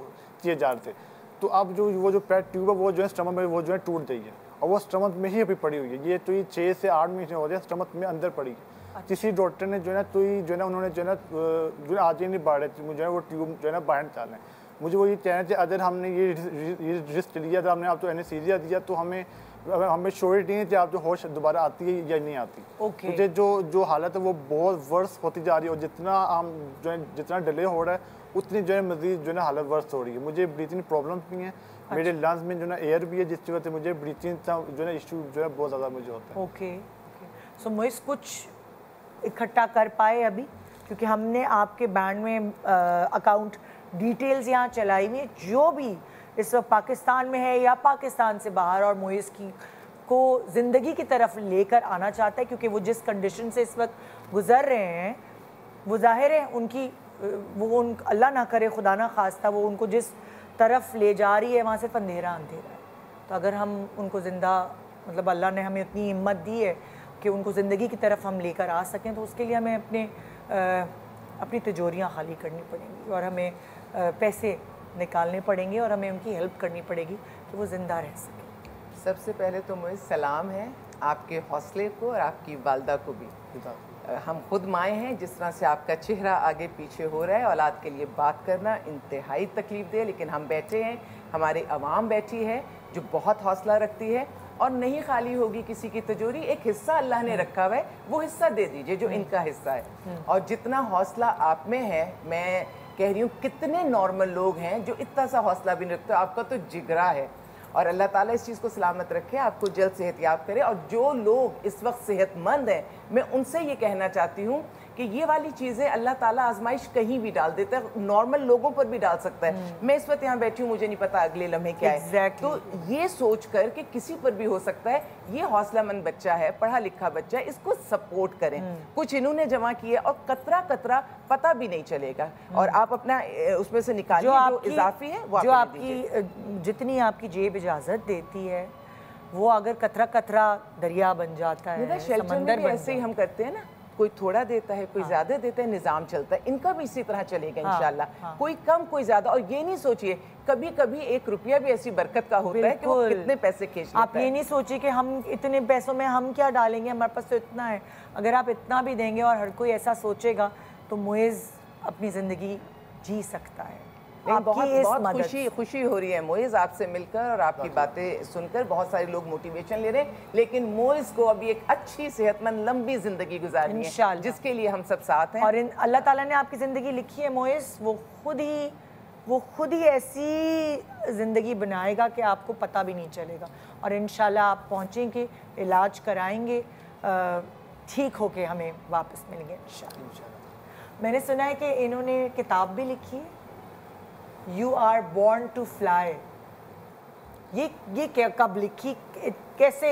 किए जा रहे थे। तो अब वो जो पेट ट्यूब है वो जो है स्टमक में वो जो है टूट गई है, और वो स्टमक में ही अभी पड़ी हुई है। ये तो ये 6 से 8 महीने हो गए स्टमक में अंदर पड़ी है। अच्छा। किसी डॉक्टर ने जो है ना तो ये जो है ना उन्होंने जो है ना आगे नहीं बढ़ रहे थे, मुझे वो ट्यूब जो है ना बाहर निकालना है। मुझे वो ये कहना चाहिए अगर हमने ये रिस्क लिया था, हमने आपको एनेस्थीसिया दिया तो हमें श्योरिटी नहीं थी आप जो होश दोबारा आती है या नहीं आती। मुझे जो हालत है वो बहुत वर्स होती जा रही है, और जितना हम जो है जितना डिले हो रहा है उतनी जो है मज़ीद जो है ना हालत वर्स हो रही है। मुझे ब्रीथिंग प्रॉब्लम्स भी हैं। अच्छा। मेरे लंग्स में जो है ना एयर भी है, जिसकी वजह से मुझे ब्रीथिंग का जो है इशू जो है बहुत ज़्यादा मुझे होता है। ओके सो मोइज़ कुछ इकट्ठा कर पाए अभी, क्योंकि हमने आपके बैंड में अकाउंट डिटेल्स यहाँ चलाई हुई है, जो भी इस वक्त पाकिस्तान में है या पाकिस्तान से बाहर और मोइज़ को ज़िंदगी की तरफ लेकर आना चाहता है, क्योंकि वो जिस कंडीशन से इस वक्त गुज़र रहे हैं वो ज़ाहिर है उन अल्लाह ना करे खुदा ना खास्ता वो उनको जिस तरफ ले जा रही है वहाँ सिर्फ अंधेरा अंधेरा है। तो अगर हम उनको ज़िंदा मतलब अल्लाह ने हमें इतनी हिम्मत दी है कि उनको ज़िंदगी की तरफ हम लेकर आ सकें, तो उसके लिए हमें अपनी तिजोरियाँ खाली करनी पड़ेंगी और हमें पैसे निकालने पड़ेंगे और हमें उनकी हेल्प करनी पड़ेगी कि वो ज़िंदा रह सकें। सबसे पहले तो मुझे सलाम है आपके हौसले को और आपकी वालदा को भी। हम खुद माएँ हैं, जिस तरह से आपका चेहरा आगे पीछे हो रहा है, औलाद के लिए बात करना इंतहाई तकलीफ दे, लेकिन हम बैठे हैं, हमारी आवाम बैठी है जो बहुत हौसला रखती है, और नहीं खाली होगी किसी की तिजोरी। एक हिस्सा अल्लाह ने रखा हुआ है, वो हिस्सा दे दीजिए जो इनका हिस्सा है। और जितना हौसला आप में है, मैं कह रही हूँ कितने नॉर्मल लोग हैं जो इतना सा हौसला भी नहीं रखते। आपका तो जिगरा है, और अल्लाह ताला इस चीज़ को सलामत रखे, आपको जल्द सेहतयाब करे। और जो लोग इस वक्त सेहतमंद हैं, मैं उनसे ये कहना चाहती हूँ कि ये वाली चीज़ें अल्लाह ताला आजमाइश कहीं भी डाल देता है, नॉर्मल लोगों पर भी डाल सकता है। मैं इस वक्त यहाँ बैठी हूँ, मुझे नहीं पता अगले लम्हे क्या है। तो ये सोच कर कि किसी पर भी हो सकता है, ये हौसलामंद बच्चा है, पढ़ा लिखा बच्चा है, इसको सपोर्ट करें। कुछ इन्होंने जमा किए और कतरा कतरा पता भी नहीं चलेगा, और आप अपना उसमें से निकालिए जो इजाफी है वो जो आपकी जितनी आपकी जेब इजाज़त देती है, वो अगर कतरा कतरा दरिया बन जाता है, समंदर बन ऐसे ही हम करते हैं ना, कोई थोड़ा देता है, कोई ज्यादा देता है, निजाम चलता है। इनका भी इसी तरह चलेगा इंशाल्लाह। कोई कम कोई ज्यादा। और ये नहीं सोचिए, कभी कभी 1 रुपया भी ऐसी बरकत का होता है कि वो कितने पैसे खींच लेता है। आप ये नहीं सोचिए कि हम इतने पैसों में हम क्या डालेंगे, हमारे पास तो इतना है। अगर आप इतना भी देंगे और हर कोई ऐसा सोचेगा तो मोइज़ अपनी ज़िंदगी जी सकता है। बहुत खुशी हो रही है मोइज़ आपसे मिलकर और आपकी बातें सुनकर। बहुत सारे लोग मोटिवेशन ले रहे हैं, लेकिन मोइज़ को अभी एक अच्छी सेहतमंद लंबी जिंदगी गुजारनी है, जिसके लिए हम सब साथ हैं। और अल्लाह ताला ने आपकी ज़िंदगी लिखी है मोइज़, वो खुद ही ऐसी ज़िंदगी बनाएगा कि आपको पता भी नहीं चलेगा। और इंशाल्लाह आप पहुँचेंगे, इलाज कराएंगे, ठीक होके हमें वापस मिलेंगे इंशाल्लाह। मैंने सुना है कि इन्होंने किताब भी लिखी है, you are born to fly. ये क्या, कब लिखी, कैसे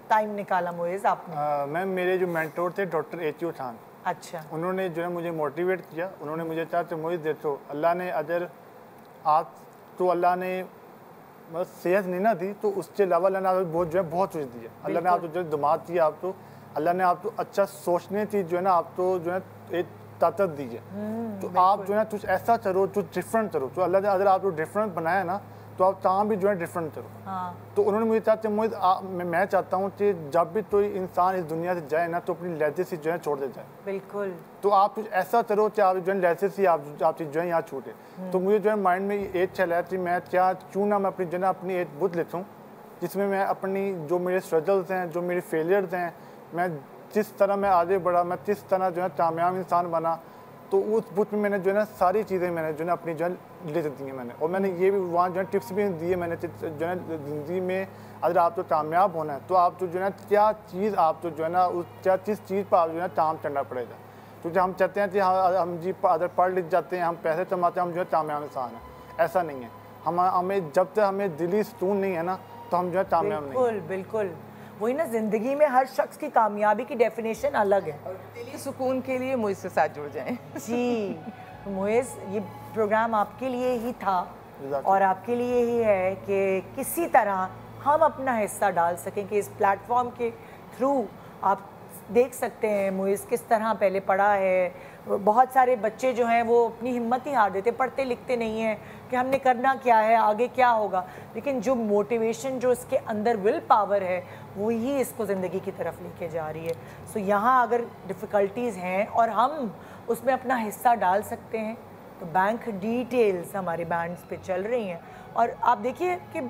टाइम निकाला मोइज़ आपने? मैम मेरे जो मेंटोर थे डॉक्टर एच.यू. खान, अच्छा, उन्होंने जो है मुझे मोटिवेट किया। उन्होंने मुझे कहा कि मोइज़ देखो, अल्लाह ने अगर आप तो अल्लाह ने बस सेहत नहीं ना दी, तो उसके अलावा अल्लाह ने आपको बहुत जो है बहुत कुछ दिया। अल्लाह ने आपको जो दिमाग दिया, आप तो अल्लाह ने आपको अच्छा सोचने की जो है ना आप तो जो है एक ताकत दी है। तो आप जो है कुछ ऐसा करो जो डिफरेंट करो। तो अल्लाह ने अगर आपको डिफरेंट बनाया ना, तो आप काम भी जो है डिफरेंट करो। तो उन्होंने मुझे कहा कि मैं चाहता हूँ कि जब भी कोई इंसान इस दुनिया से जाए ना, तो अपनी लेगेसी जो है छोड़ दे जाए। बिल्कुल। तो आप कुछ ऐसा करो कि आप जो है लेगेसी आपकी जो है यहाँ छूटे। तो मुझे जो है माइंड में एक चला है कि मैं क्यों ना मैं अपनी जो है अपनी एक बुक लिखूँ, जिसमें मैं अपनी जो मेरे स्ट्रगल्स हैं, जो मेरे फेलियर्स हैं, मैं जिस तरह मैं आगे बढ़ा, मैं किस तरह जो है कामयाब इंसान बना, तो उस बुक में मैंने जो है ना सारी चीज़ें मैंने जो है अपनी जो है लिख दी हैं मैंने। और मैंने ये भी वहाँ जो है टिप्स भी दिए मैंने जो है ज़िंदगी में अगर आप तो कामयाब होना है, तो आप तो जो है क्या चीज़ आप तो जो है ना उस क्या किस चीज़ पर आप जो है काम करना पड़ेगा। क्योंकि हम चाहते हैं कि हम जी अगर पढ़ लिख जाते हैं, हम पैसे कमाते हैं, हम जो है कामयाब इंसान हैं, ऐसा नहीं है। हमें जब तक हमें दिली सुकून नहीं है ना, तो हम जो है कामयाब नहीं। बिल्कुल बिल्कुल, वही ना, ज़िंदगी में हर शख्स की कामयाबी की डेफिनेशन अलग है। और दिली सुकून के लिए मुझसे साथ जुड़ जाएं। जी मोइज़, ये प्रोग्राम आपके लिए ही था और आपके लिए ही है कि किसी तरह हम अपना हिस्सा डाल सकें कि इस प्लेटफॉर्म के थ्रू आप देख सकते हैं मोइज़ किस तरह पहले पढ़ा है। बहुत सारे बच्चे जो हैं वो अपनी हिम्मत ही हार देते, पढ़ते लिखते नहीं हैं कि हमने करना क्या है, आगे क्या होगा। लेकिन जो मोटिवेशन, जो इसके अंदर विल पावर है, वही इसको ज़िंदगी की तरफ लेके जा रही है। सो यहाँ अगर डिफ़िकल्टीज़ हैं और हम उसमें अपना हिस्सा डाल सकते हैं, तो बैंक डिटेल्स हमारे बैंड्स पे चल रही हैं। और आप देखिए कि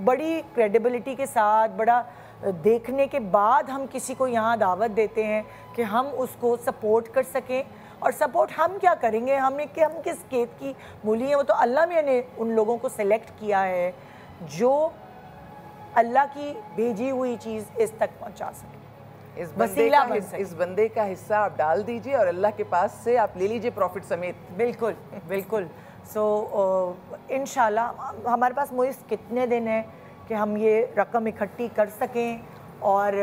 बड़ी क्रेडिबिलिटी के साथ, बड़ा देखने के बाद हम किसी को यहाँ दावत देते हैं कि हम उसको सपोर्ट कर सकें। और सपोर्ट हम क्या करेंगे, हम किस खेत की मूली हैं, वो तो अल्लाह ने उन लोगों को सेलेक्ट किया है जो अल्लाह की भेजी हुई चीज़ इस तक पहुँचा सके। इस बंदे का हिस्सा आप डाल दीजिए और अल्लाह के पास से आप ले लीजिए प्रॉफिट समेत। बिल्कुल बिल्कुल। सो इंशाल्लाह हमारे पास मोइज़ कितने दिन है कि हम ये रकम इकट्ठी कर सकें और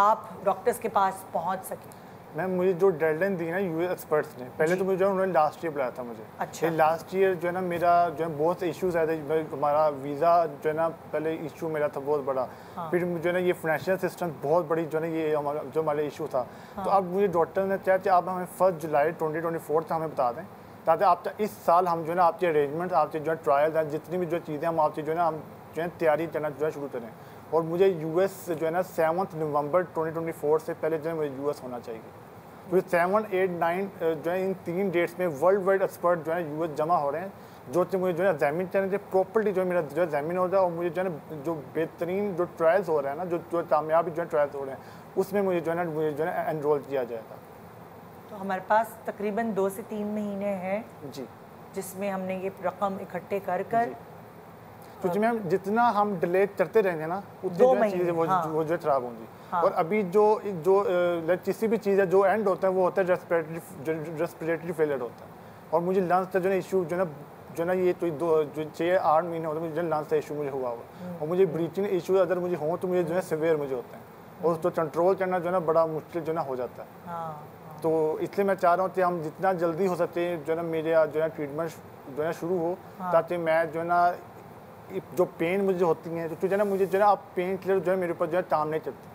आप डॉक्टर्स के पास पहुंच सकें। मैम मुझे जो डेडलाइन दी ना यूएस एक्सपर्ट्स ने, पहले तो मुझे जो उन्होंने लास्ट ईयर बुलाया था मुझे। अच्छा। लास्ट ईयर जो है ना मेरा जो है बहुत से इश्यूज आए थे। हमारा वीज़ा जो है ना पहले इशू मेरा था बहुत बड़ा। फिर जो है ना ये फाइनेंशियल सिस्टम बहुत बड़ी जो है ना ये हमारा इशू था। तो अब मुझे डॉक्टर ने कहा कि आप हमें 1 जुलाई 2024 तक हमें बता दें, ताकि आप इस साल हम जो है ना आपके अरेंजमेंट, आपके जो है ट्रायल हैं, जितनी भी जो चीज़ें हम आपसे जो है ना हम जो है तैयारी करना जो है शुरू करें। और मुझे यूएस जो है ना 7 नवंबर 2024 से पहले जो है मुझे यूएस होना चाहिए। क्योंकि 7, 8, 9 जो है इन 3 डेट्स में वर्ल्ड वाइड एक्सपर्ट जो है यूएस जमा हो रहे हैं, जो कि मुझे जो है एग्जामिन करने से प्रॉपर्ली जो है मेरा जो एग्जामिन हो जाए और मुझे जो है ना जो बेहतरीन जो ट्रायल्स हो रहे हैं ना, जो कामयाबी जो है ट्रायल्स हो रहे हैं, उसमें मुझे जो है ना मुझे जो है एनरोल किया जाएगा। तो हमारे पास तकरीबन 2 से 3 महीने हैं जी, जिसमें हमने ये रकम इकट्ठे कर क्योंकि मैम जितना हम डिले करते रहेंगे ना, उतनी जो चीज़ें वो जो खराब होंगी। और अभी जो किसी भी चीज़ है जो एंड होता है वो होता है रेस्पिरेटरी फेलियर होता है। और मुझे लंग्स का जो है इशू जो ना ये तो 6-8 महीने होते हैं मुझे लंग्स का इशू मुझे हुआ हुआ। और मुझे ब्रीथिंग इशू अगर मुझे हो तो मुझे जो है सिवियर मुझे होते हैं, और उसको कंट्रोल करना जो है ना बड़ा मुश्किल जो है ना हो जाता है। तो इसलिए मैं चाह रहा हूँ कि हम जितना जल्दी हो सकते जो है ना मेरे जो है ट्रीटमेंट जो है शुरू हो, ताकि मैं जो है ना जो पेन मुझे होती हैं तो जो है ना मुझे जो है आप पेन किलर जो है मेरे ऊपर जो है काम नहीं चलती।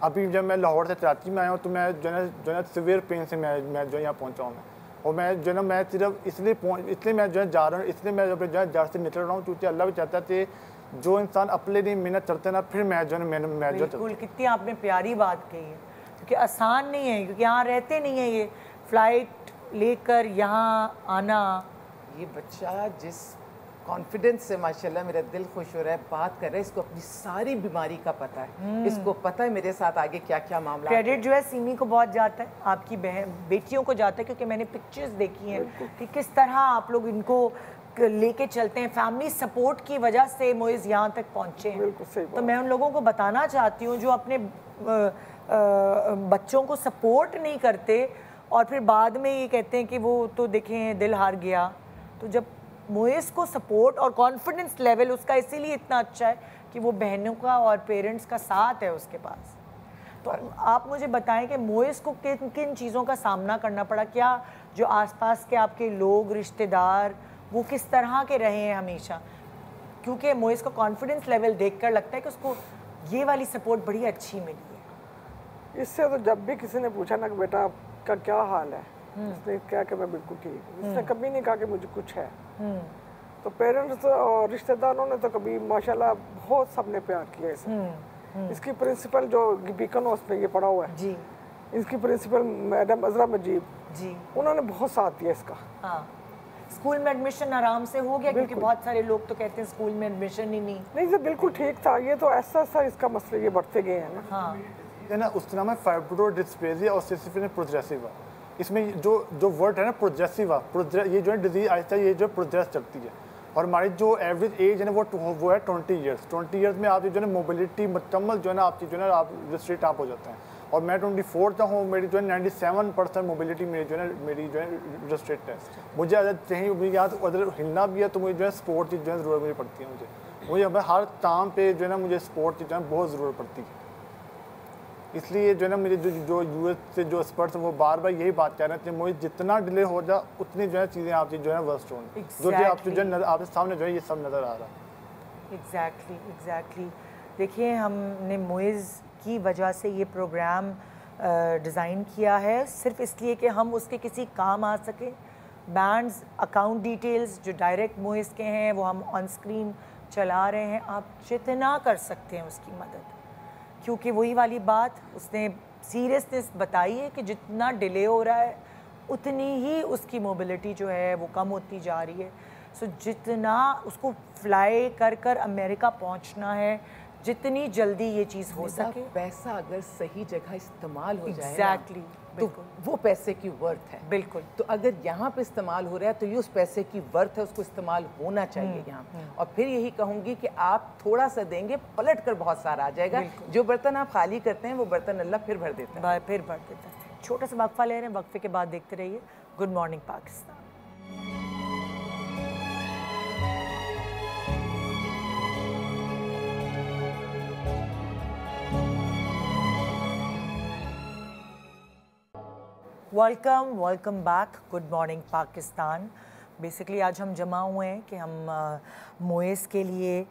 अभी जब मैं लाहौर से कराची में आया हूँ तो मैं जो है सिवियर पेन से मैं जो है यहाँ पहुँचा हूँ मैं। और मैं जो है ना मैं सिर्फ इसलिए मैं जो है जा रहा हूँ, इसलिए मैं जो है जड़ से निकल रहा हूँ, क्योंकि अल्लाह भी चाहता है कि जो इंसान अपने लिए मेहनत करते ना, फिर मैं जो है मैं जो बिल्कुल, कितनी आपने प्यारी बात कही है, क्योंकि आसान नहीं है, क्योंकि यहाँ रहते नहीं है, ये फ़्लाइट लेकर यहाँ आना ये बच्चा जिस कॉन्फिडेंस से माशाल्लाह मेरा दिल खुश हो रहा है, बात कर रहा है, इसको अपनी सारी बीमारी का पता है, इसको पता है मेरे साथ आगे क्या क्या मामला। क्रेडिट जो है सीमी को बहुत जाता है, आपकी बहन बेटियों को जाता है, क्योंकि मैंने पिक्चर्स देखी हैं कि किस तरह आप लोग इनको लेके चलते हैं। फैमिली सपोर्ट की वजह से मोइज़ यहाँ तक पहुँचे हैं। तो मैं उन लोगों को बताना चाहती हूँ जो अपने बच्चों को सपोर्ट नहीं करते और फिर बाद में ये कहते हैं कि वो तो देखें दिल हार गया। तो जब मोइज़ को सपोर्ट और कॉन्फिडेंस लेवल उसका इसीलिए इतना अच्छा है कि वो बहनों का और पेरेंट्स का साथ है उसके पास। तो आप मुझे बताएं कि मोइज़ को किन किन चीज़ों का सामना करना पड़ा, क्या जो आसपास के आपके लोग रिश्तेदार वो किस तरह के रहे हैं हमेशा, क्योंकि मोइज़ का कॉन्फिडेंस लेवल देखकर लगता है कि उसको ये वाली सपोर्ट बड़ी अच्छी मिली है। इससे तो जब भी किसी ने पूछा ना कि बेटा आपका क्या हाल है, इसने क्या कि मैं बिल्कुल ठीक हूँ, इसने कभी नहीं कहा कि मुझे कुछ है। तो पेरेंट्स और रिश्तेदारों ने तो कभी माशाल्लाह बहुत सबने प्यार किया इसे। इसकी प्रिंसिपल जो बीकन हाउस में ये पढ़ा हुआ है जी, इसकी प्रिंसिपल मैडम अजरा मजीब जी, उन्होंने बहुत साथ दिया इसका। हाँ, स्कूल में एडमिशन आराम से हो गया, क्योंकि बहुत सारे लोग तो कहते हैं स्कूल में एडमिशन ही नहीं। ये बिल्कुल ठीक था, ये तो ऐसा ऐसा इसका मसले ये बढ़ते गए हैं ना। हाँ, है ना, उसका नाम है फाइब्रोडिस्प्लेसिया और सिस्टिफिन प्रोग्रेसिवा। इसमें जो वर्ड है ना प्रोग्रेसिवा, ये जो है डिजीज आहिस्ता ये जो प्रोग्रेस चलती है। और हमारी जो एवरेज एज है ना वो है 20 ईयर्स। 20 ईयर्स में आप जो है मोबिलिटी मुकम्मल जो है ना आपकी जो है ना आप रिस्ट्रिक्ट आप हो जाते हैं। और मैं 24 का हूँ, मेरी जो है 97% मोबिलिटी मेरी जो है रिस्ट्रिक्ट है। मुझे अगर कहीं यहाँ अगर हिलना भी है तो मुझे जो है स्पोर्ट की जो है ज़रूरत मुझे पड़ती है। मुझे हर काम पे जो है ना मुझे स्पोर्ट की जो है बहुत ज़रूरत पड़ती है। इसलिए जो है ना मुझे जो यूएस से जो एक्सपर्ट्स हैं वो बार बार यही बात कह रहे थे, मुझे जितना डिले हो जा उतनी जो है चीज़ें आपकी जो है वर्स्ट होंगी। जो कि आपकी जो है आपके सामने जो है ये सब नज़र आ रहा है। एग्जैक्टली। देखिए, हमने मोइज़ की वजह से ये प्रोग्राम डिज़ाइन किया है, सिर्फ इसलिए कि हम उसके किसी काम आ सकें। बैंड्स अकाउंट डिटेल्स जो डायरेक्ट मोइज़ के हैं वो हम ऑन स्क्रीन चला रहे हैं। आप जितना कर सकते हैं उसकी मदद, क्योंकि वही वाली बात उसने सीरियसनेस बताई है कि जितना डिले हो रहा है उतनी ही उसकी मोबिलिटी जो है वो कम होती जा रही है। सो जितना उसको फ्लाई कर अमेरिका पहुंचना है, जितनी जल्दी ये चीज़ हो सके। पैसा अगर सही जगह इस्तेमाल हो जाए एग्जैक्टली, तो वो पैसे की वर्थ है। बिल्कुल। तो अगर यहाँ पे इस्तेमाल हो रहा है तो ये उस पैसे की वर्थ है, उसको इस्तेमाल होना चाहिए यहाँ। और फिर यही कहूँगी कि आप थोड़ा सा देंगे पलट कर बहुत सारा आ जाएगा। जो बर्तन आप खाली करते हैं वो बर्तन अल्लाह फिर भर देता है। फिर भर देता है। छोटा सा वक्फा ले रहे हैं, वक्फे के बाद देखते रहिए good morning Pakistan. Welcome back, good morning Pakistan. Basically आज हम जमा हुए हैं कि हम मोइज़ के लिए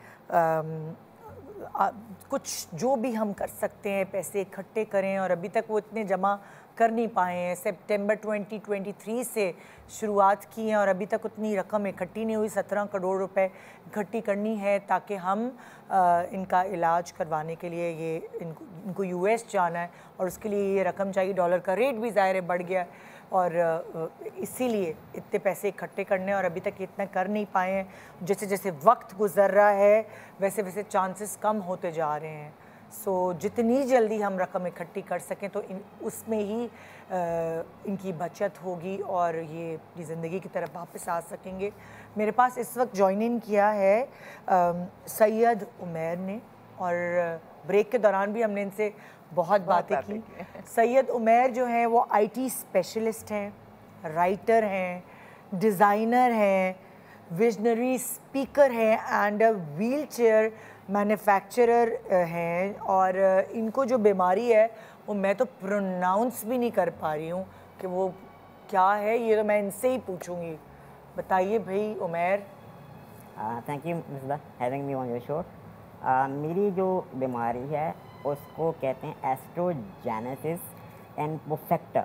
कुछ जो भी हम कर सकते हैं पैसे इकट्ठे करें, और अभी तक वो इतने जमा कर नहीं पाए हैं। सितंबर 2023 से शुरुआत की है और अभी तक उतनी रकम इकट्ठी नहीं हुई। 17 करोड़ रुपए इकट्ठी करनी है ताकि हम इनका इलाज करवाने के लिए इनको यूएस जाना है और उसके लिए ये रकम चाहिए। डॉलर का रेट भी ज़ाहिर है बढ़ गया है और इसीलिए इतने पैसे इकट्ठे करने, और अभी तक इतना कर नहीं पाए हैं। जैसे जैसे वक्त गुजर रहा है वैसे वैसे चांसेस कम होते जा रहे हैं। सो जितनी जल्दी हम रकम इकट्ठी कर सकें तो उसमें ही इनकी बचत होगी और ये अपनी ज़िंदगी की तरफ वापस आ सकेंगे। मेरे पास इस वक्त ज्वाइन इन किया है सैयद उमैर ने, और ब्रेक के दौरान भी हमने इनसे बहुत बातें की। सैयद उमैर जो हैं वो आईटी स्पेशलिस्ट हैं, राइटर हैं, डिज़ाइनर हैं, विजनरी स्पीकर हैं एंड व्हील चेयर मैन्युफैक्चरर हैं। और इनको जो बीमारी है वो मैं तो प्रोनाउंस भी नहीं कर पा रही हूँ कि वो क्या है। ये तो मैं इनसे ही पूछूंगी। बताइए भाई Umair. Thank you Misbah having me on your show. मेरी जो बीमारी है उसको कहते हैं एस्ट्रोजेनेसिस इम्परफेक्टा।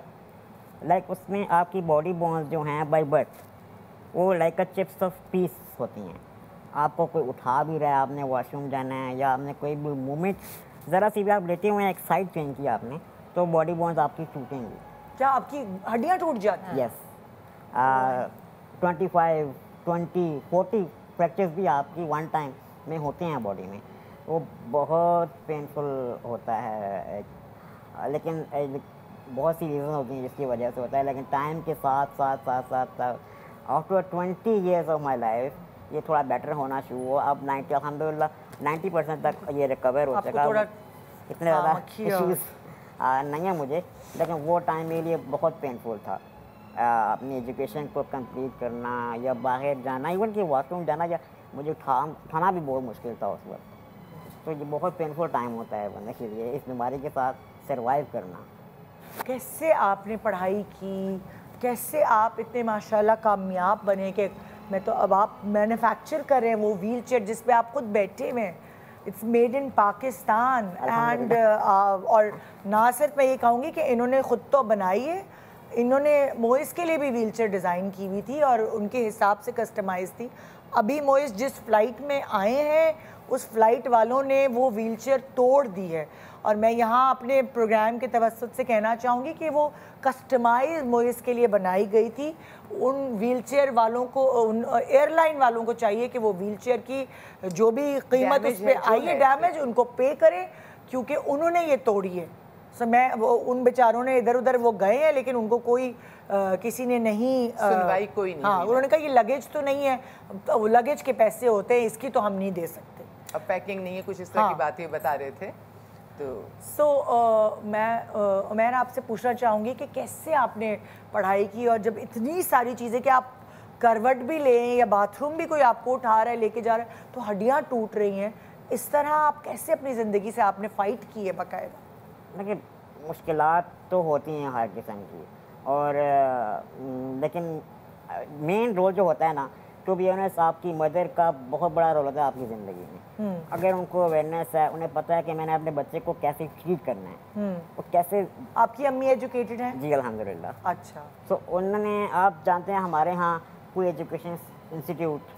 लाइक उसमें आपकी बॉडी बोन्स जो हैं बाय बर्थ वो like a chips of peace होती हैं। आपको कोई उठा भी रहा है, आपने वॉशरूम जाना है या आपने कोई भी मूवमेंट ज़रा सी भी आप लेटे हुए हैं, एक साइड चेंज किया आपने, तो बॉडी बोन्स आपकी टूटेंगी। क्या आपकी हड्डियाँ टूट जाती हैं? यस। 25 20-40 फ्रैक्चर्स भी आपकी वन टाइम में होते हैं बॉडी में, वो बहुत पेनफुल होता है। लेकिन बहुत सी रीज़न होती हैं जिसकी वजह से होता है, लेकिन टाइम के साथ साथ साथ साथ साथ after 20 years of my life ये थोड़ा बेटर होना शुरू हुआ। अब 90 अल्हम्दुलिल्लाह 90% तक ये रिकवर हो चुका। इतने ज़्यादा इश्यूज़ नहीं है मुझे, लेकिन वो टाइम मेरे लिए बहुत पेनफुल था। अपनी एजुकेशन को कंप्लीट करना या बाहर जाना, इवन कि वॉशरूम जाना, या मुझे उठाना भी बहुत मुश्किल था उस वक्त। तो ये बहुत पेनफुल टाइम होता है बंदे के लिए इस बीमारी के साथ सरवाइव करना। कैसे आपने पढ़ाई की, कैसे आप इतने माशाल्लाह कामयाब बने कि मैं तो अब आप मैन्युफैक्चर कर रहे हैं वो व्हील चेयर जिस पे आप खुद बैठे हुए हैं। It's made in Pakistan and और ना सिर्फ मैं ये कहूँगी कि इन्होंने ख़ुद तो बनाई है, इन्होंने मोइस के लिए भी व्हील चेयर डिज़ाइन की हुई थी और उनके हिसाब से कस्टमाइज़ थी। अभी मोइस जिस फ़्लाइट में आए हैं उस फ्लाइट वालों ने वो व्हील चेयर तोड़ दी है, और मैं यहाँ अपने प्रोग्राम के तवस्सुत से कहना चाहूँगी कि वो कस्टमाइज मोइस के लिए बनाई गई थी। उन व्हील चेयर वालों को, उन एयरलाइन वालों को चाहिए कि वो व्हील चेयर की जो भी कीमत उस पर आई है डैमेज उनको पे करें, क्योंकि उन्होंने ये तोड़ी है। सो मैं वो उन बेचारों ने इधर उधर वो गए हैं, लेकिन उनको कोई किसी ने नहीं सुनवाई कोई नहीं। हाँ, उन्होंने कहा ये लगेज तो नहीं है, तो लगेज के पैसे होते हैं, इसकी तो हम नहीं दे सकते। अब पैकिंग नहीं है, कुछ इस तरह की बातें बता रहे थे। तो मैं उमैर आपसे पूछना चाहूँगी कि कैसे आपने पढ़ाई की, और जब इतनी सारी चीज़ें कि आप करवट भी लें या बाथरूम भी कोई आपको उठा रहा है लेके जा रहा है तो हड्डियाँ टूट रही हैं, इस तरह आप कैसे अपनी ज़िंदगी से आपने फ़ाइट की है बाकायदा? देखिए मुश्किलात तो होती हैं हर किस्म की, और लेकिन मेन रोल जो होता है ना, टू बी ऑनेस्ट आपकी मदर का बहुत बड़ा रोल होता है आपकी ज़िंदगी में। अगर उनको अवेयरनेस है, उन्हें पता है कि मैंने अपने बच्चे को कैसे ट्रीट करना है और कैसे। आपकी अम्मी एजुकेटेड हैं? जी अल्हम्दुलिल्लाह। अच्छा। तो उन्होंने, आप जानते हैं हमारे यहाँ कोई एजुकेशन इंस्टीट्यूट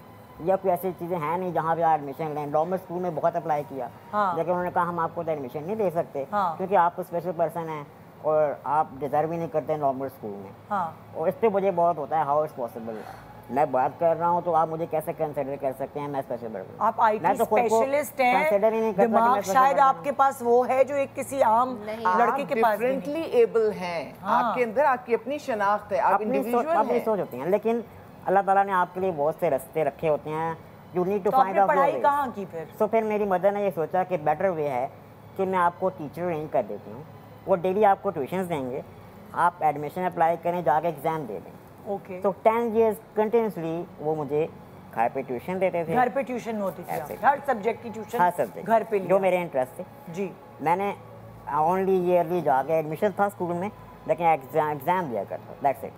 या कोई ऐसी चीज़ें हैं नहीं जहाँ पे आप एडमिशन लें। नॉर्मल स्कूल में बहुत अप्लाई किया, लेकिन उन्होंने कहा हम आपको तो एडमिशन नहीं दे सकते क्योंकि आप स्पेशल पर्सन हैं और आप डिज़र्व ही नहीं करते नॉर्मल स्कूल में। और इस पर मुझे बहुत होता है, हाउ इज़ पॉसिबल। मैं बात कर रहा हूँ तो आप मुझे कैसे कंसिडर कर सकते हैं मैं स्पेशल पर्सन? आप आईटी स्पेशलिस्ट हैं, दिमाग शायद आपके पास वो है जो एक किसी आम लड़के के पास नहीं। डिफरेंटली एबल हैं, आपके अंदर आपकी अपनी शनाख्त है, आप इंडिविजुअल हैं, अपनी सोच होती है, लेकिन अल्लाह ताला ने आपके लिए बहुत से रास्ते रखे होते हैं। You need to find out पढ़ाई कहाँ की फिर? तो फिर मेरी मदर ने ये सोचा कि बेटर वे है कि मैं आपको टीचर अरेंज कर देती हूँ, वो डेली आपको ट्यूशंस देंगे, आप एडमिशन अप्लाई करें, जाके एग्ज़ाम दे दें। ओके। तो 10 years कंटिन्यूसली वो मुझे घर पे ट्यूशन देते थे। घर पे ट्यूशन होती थी? हर सब्जेक्ट की ट्यूशन? हर सब्जेक्ट घर पे, जो मेरे इंटरेस्ट थे। जी। मैंने ओनली ईयरली जाके एडमिशन था स्कूल में, लेकिन एग्ज़ाम दिया करता, दैट्स इट।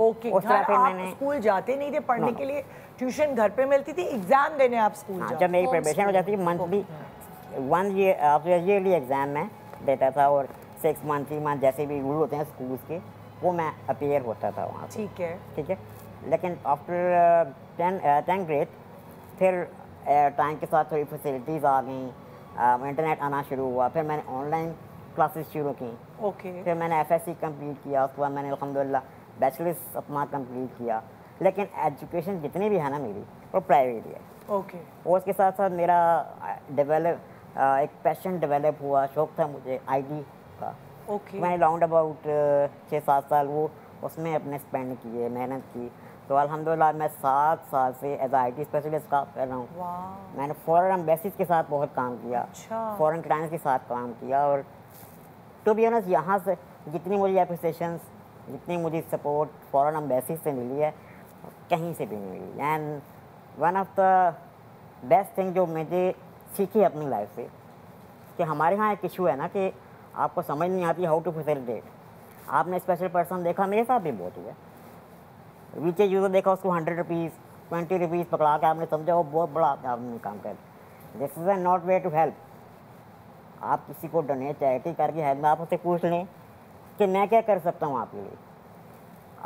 ओके। उस तरह फिर मैंने स्कूल जाते नहीं थे पढ़ने के लिए, ट्यूशन घर पे मिलती थी, एग्जाम देने आप स्कूल जाते? जब मेरी प्रिपरेशन हो जाती थी मंथली, 1 year ईयरली एग्ज़ाम मैं देता था, और 6 मंथ 3 मंथ जैसे भी रूल होते हैं स्कूल्स के, वो मैं अपीयर होता था वहाँ। ठीक है, ठीक है। लेकिन आफ्टर 10th ग्रेड फिर टाइम के साथ थोड़ी फैसिलिटीज़ आ गई, इंटरनेट आना शुरू हुआ, फिर मैंने ऑनलाइन क्लासेस शुरू की। ओके। फिर मैंने FSc कंप्लीट किया, उसके बाद मैंने अल्हम्दुलिल्लाह बैचलर्स अपना कंप्लीट किया। लेकिन एजुकेशन जितनी भी है ना मेरी, वो प्राइवेट ही है। ओके। और उसके साथ साथ मेरा एक पैशन डेवलप हुआ, शौक़ था मुझे IT का। ओके। मैंने राउंड अबाउट 6-7 साल वो उसमें अपने स्पेंड किए, मेहनत की। तो अल्हम्दुलिल्लाह मैं 7 साल से एज IT स्पेशलिस्ट काम कर रहा हूँ। मैंने फॉरेन एम्बेसीज के साथ बहुत काम किया, फॉरेन क्लाइंट्स के साथ काम किया, और टू बी ऑनेस्ट यहाँ से जितनी मुझे अप्रिसिएशंस, जितनी मुझे सपोर्ट फॉरेन एम्बेसीज से मिली है, कहीं से भी नहीं मिली। And one of the best thing जो मुझे सीखी अपनी लाइफ से, कि हमारे यहाँ एक इशू है ना कि आपको समझ नहीं आती हाउ टू फैसिलिटेट। आपने स्पेशल पर्सन देखा, मेरे साथ भी बहुत हुआ, वीचे यूज़र देखा, उसको 100 रुपीज़ 20 रुपीज़ पकड़ा के आपने समझा वो बहुत बड़ा आपने काम कर। This is not way to help. आप किसी को डोनेट चैरिटी करके हेल्प, आप उससे पूछ लें कि मैं क्या कर सकता हूँ आपके लिए।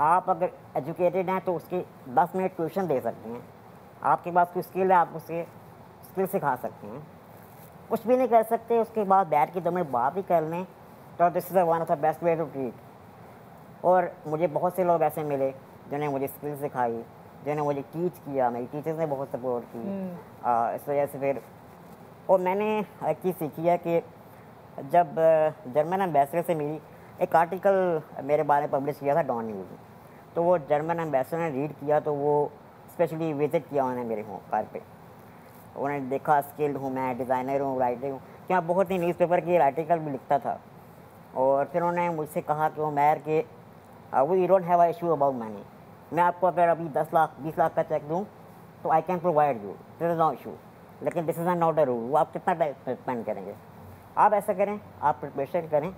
आप अगर एजुकेटेड हैं तो उसकी 10 मिनट ट्यूशन दे सकते हैं, आपके पास कोई स्किल है आप उससे स्किल सिखा सकते हैं। कुछ भी नहीं कर सकते, उसके बाद बैठ के 2 मिनट बात ही कर लें, तो this is one of the best way to treat. और मुझे बहुत से लोग ऐसे मिले जिन्हें मुझे स्किल सिखाई, जिन्होंने मुझे टीच किया, मेरी टीचर्स ने बहुत सपोर्ट की। इस वजह से फिर और मैंने एक चीज़ सीखी है कि जब जर्मन एम्बेसडर से मेरी एक आर्टिकल मेरे बारे में पब्लिश किया था डॉन न्यूज़ में, तो वो जर्मन एम्बेसडर ने रीड किया, तो वो स्पेशली विज़िट किया उन्होंने मेरे घर पे। उन्होंने देखा स्किल्ड हूँ मैं, डिज़ाइनर हूँ, राइटर हूँ, कि मैं बहुत ही न्यूज़पेपर की आर्टिकल भी लिखता था। और फिर उन्होंने मुझसे कहा कि उमैर के we don't have a issue about money, मैं आपको अगर अभी 10 लाख 20 लाख का चेक दूँ तो I can provide you, this is no issue, लेकिन this is not a rule. वो आप कितना टाइम स्पेंड करेंगे, आप ऐसा करें, आप प्रिपरेशन करें।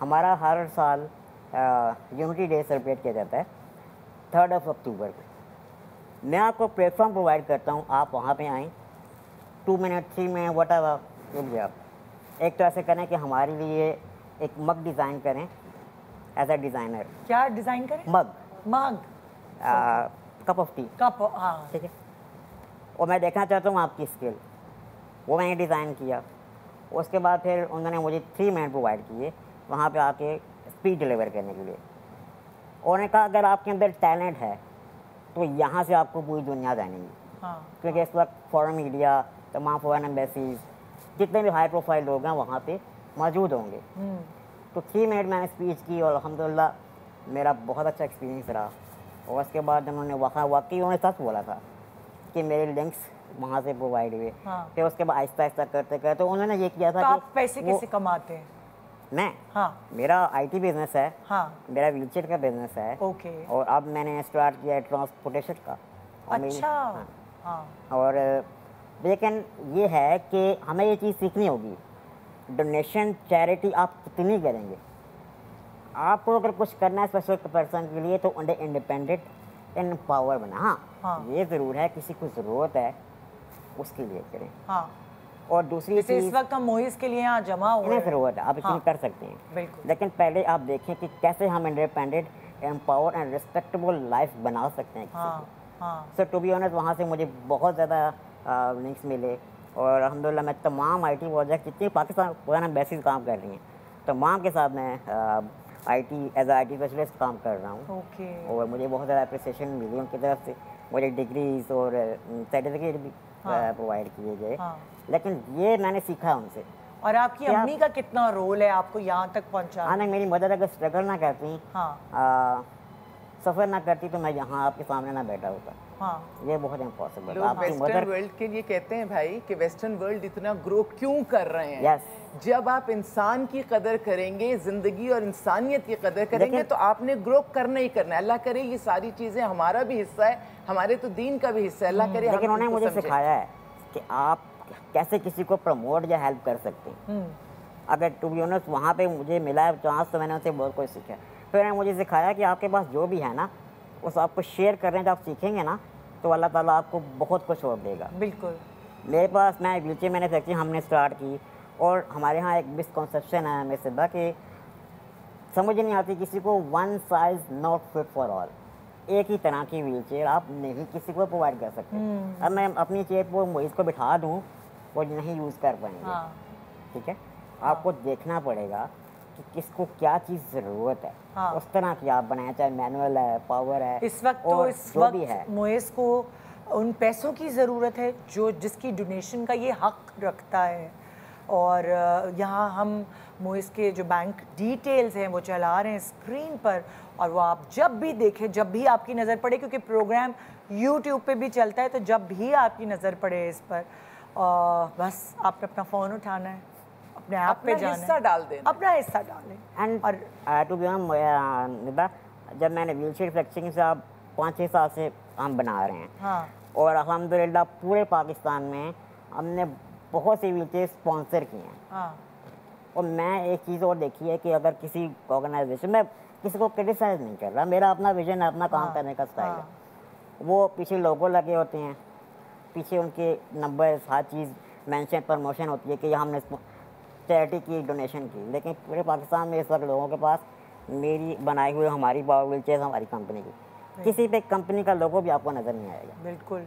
हमारा हर साल यूनिटी डे सेलिब्रेट किया जाता है 3 अक्टूबर को। मैं आपको प्लेटफॉर्म प्रोवाइड करता हूँ, आप वहाँ पे आएँ, 2 मिनट 3 मिनट वट एवर जो भी आप। एक तो ऐसे करें कि हमारे लिए एक मग डिज़ाइन करें एज अ डिज़ाइनर। क्या डिज़ाइन करें? मग, मग, कप ऑफ टी, कप, हाँ, ठीक है। और मैं देखना चाहता हूँ आपकी स्किल, वो मैंने डिज़ाइन किया। उसके बाद फिर उन्होंने मुझे 3 मिनट प्रोवाइड किए वहाँ पे आके स्पीच डिलीवर करने के लिए। उन्होंने कहा अगर आपके अंदर टैलेंट है तो यहाँ से आपको पूरी दुनिया जानेगी। क्योंकि इस वक्त फॉरेन मीडिया, तमाम फॉरेन एम्बेसीज, जितने भी हाई प्रोफाइल लोग हैं वहाँ पे मौजूद होंगे। तो 3 मिनट मैंने स्पीच की और अल्हम्दुलिल्लाह मेरा बहुत अच्छा एक्सपीरियंस रहा। और उसके बाद उन्होंने वाकई उन्होंने सच बोला था कि मेरे लिंक्स वहाँ से प्रोवाइड हुए। फिर उसके बाद आहिस्ता आहिस्ता करते करते उन्होंने ये किया था तो कि आप पैसे कैसे कमाते हैं? मैं, हाँ, मेरा IT बिजनेस है, हाँ, मेरा व्हीलचेयर का बिजनेस है। ओके। और अब मैंने स्टार्ट किया है ट्रांसपोर्टेशन का। और अच्छा, हाँ, और लेकिन ये है कि हमें ये चीज़ सीखनी होगी, डोनेशन चैरिटी आप कितनी करेंगे। आपको अगर कुछ करना है स्पेसिफिक पर्सन के लिए तो इंडिपेंडेंट एंड पावर बना। हाँ, ये ज़रूर है किसी को ज़रूरत है उसके लिए करें। हाँ। और दूसरी चीज़, इस वक्त हम मोइस के लिए यहाँ जमा हुए हैं, ज़रूरत है, आप इतनी कर सकते हैं, बिल्कुल। लेकिन पहले आप देखें कि कैसे हम independent, empower and respectable life बना सकते हैं किसी को। सो टू बी ऑनेस्ट वहाँ से मुझे बहुत ज़्यादा लिंक्स मिले और अल्हम्दुलिल्लाह मैं तमाम IT प्रोजेक्ट जितनी पाकिस्तान पुराना बेसिस काम कर रही हैं तमाम के साथ मैं IT एज IT स्पेशलिस्ट काम कर रहा हूँ। और मुझे बहुत ज़्यादा अप्रिसिएशन मिली उनकी तरफ से, मुझे डिग्रीज और सर्टिफिकेट भी प्रोवाइड किए गए। लेकिन ये मैंने सीखा उनसे। और आपकी अम्मी का कितना रोल है आपको यहाँ तक पहुँचाने? हाँ, मेरी मदर अगर स्ट्रगल ना करती, सफ़र ना करती तो मैं यहाँ आपके सामने ना बैठा होता। ये बहुत इम्पॉसिबल। लोग वेस्टर्न वर्ल्ड के लिए कहते हैं भाई कि वेस्टर्न वर्ल्ड इतना ग्रो क्यों कर रहे हैं। जब आप इंसान की कदर करेंगे, जिंदगी और इंसानियत की कदर करेंगे तो आपने ग्रो करना ही करना है। अल्लाह करे ये सारी चीज़ें हमारा भी हिस्सा है, हमारे तो दीन का भी हिस्सा है। अल्लाह करे। लेकिन उन्होंने मुझे सिखाया है कि आप कैसे किसी को प्रमोट या हेल्प कर सकते हैं। अगर टू बी ऑनेस्ट वहाँ पे मुझे मिला है चांस तो मैंने उनसे बहुत कुछ सीखा। फिर उन्होंने मुझे सिखाया कि आपके पास जो भी है ना उस आपको शेयर कर रहे हैं, जब आप सीखेंगे ना तो अल्लाह ताला आपको बहुत कुछ और देगा। बिल्कुल। मेरे पास मैं व्हीलचेयर मैन्युफैक्चरिंग हमने स्टार्ट की और हमारे यहाँ एक मिसकॉन्सेप्शन है हमें सिद्धा कि समझ नहीं आती किसी को, one size not fit for all. एक ही तरह की व्हीलचेयर आप नहीं किसी को प्रोवाइड कर सकते। अब मैं अपनी चेयर पर इसको बिठा दूँ वो नहीं यूज़ कर पाएंगे। ठीक है, आपको देखना पड़ेगा कि किसको क्या चीज़ ज़रूरत है। उस तरह की आप बनाएं, चाहे मैनुअल है, पावर है। इस वक्त तो इस वक्त मोइस को उन पैसों की ज़रूरत है जो जिसकी डोनेशन का ये हक रखता है। और यहाँ हम मोइस के जो बैंक डिटेल्स हैं वो चला रहे हैं स्क्रीन पर, और वो आप जब भी देखें, जब भी आपकी नज़र पड़े, क्योंकि प्रोग्राम यूट्यूब पे भी चलता है, तो जब भी आपकी नज़र पड़े इस पर बस आपने अपना फ़ोन उठाना है, अपने ऐप पे जाना है, हिस्सा डाल देना, अपना हिस्सा डालें। एंड टू बी ऑनेस्ट जब मैंने व्हीलचेयर मैन्युफैक्चरिंग से आप 5-6 साल से हम बना रहे हैं। और अल्हम्दुलिल्लाह पूरे पाकिस्तान में हमने बहुत सी व्हीलचेयर स्पॉन्सर किए हैं। और मैं एक चीज़ और देखी है कि अगर किसी ऑर्गेनाइजेशन में किसी को क्रिटिसाइज नहीं कर रहा, मेरा अपना विजन है, अपना काम करने का स्टाइल है, वो पीछे लोगो लगे होते हैं, पीछे उनके नंबर, हर चीज़ मेंशन, प्रमोशन होती है कि हमने चैरिटी की, डोनेशन की। लेकिन पूरे पाकिस्तान में इस वक्त लोगों के पास मेरी बनाई हुई हमारी पावर व्हीलचेयर हमारी कंपनी की, किसी पे कंपनी का लोगो भी आपको नज़र नहीं आएगा। बिल्कुल।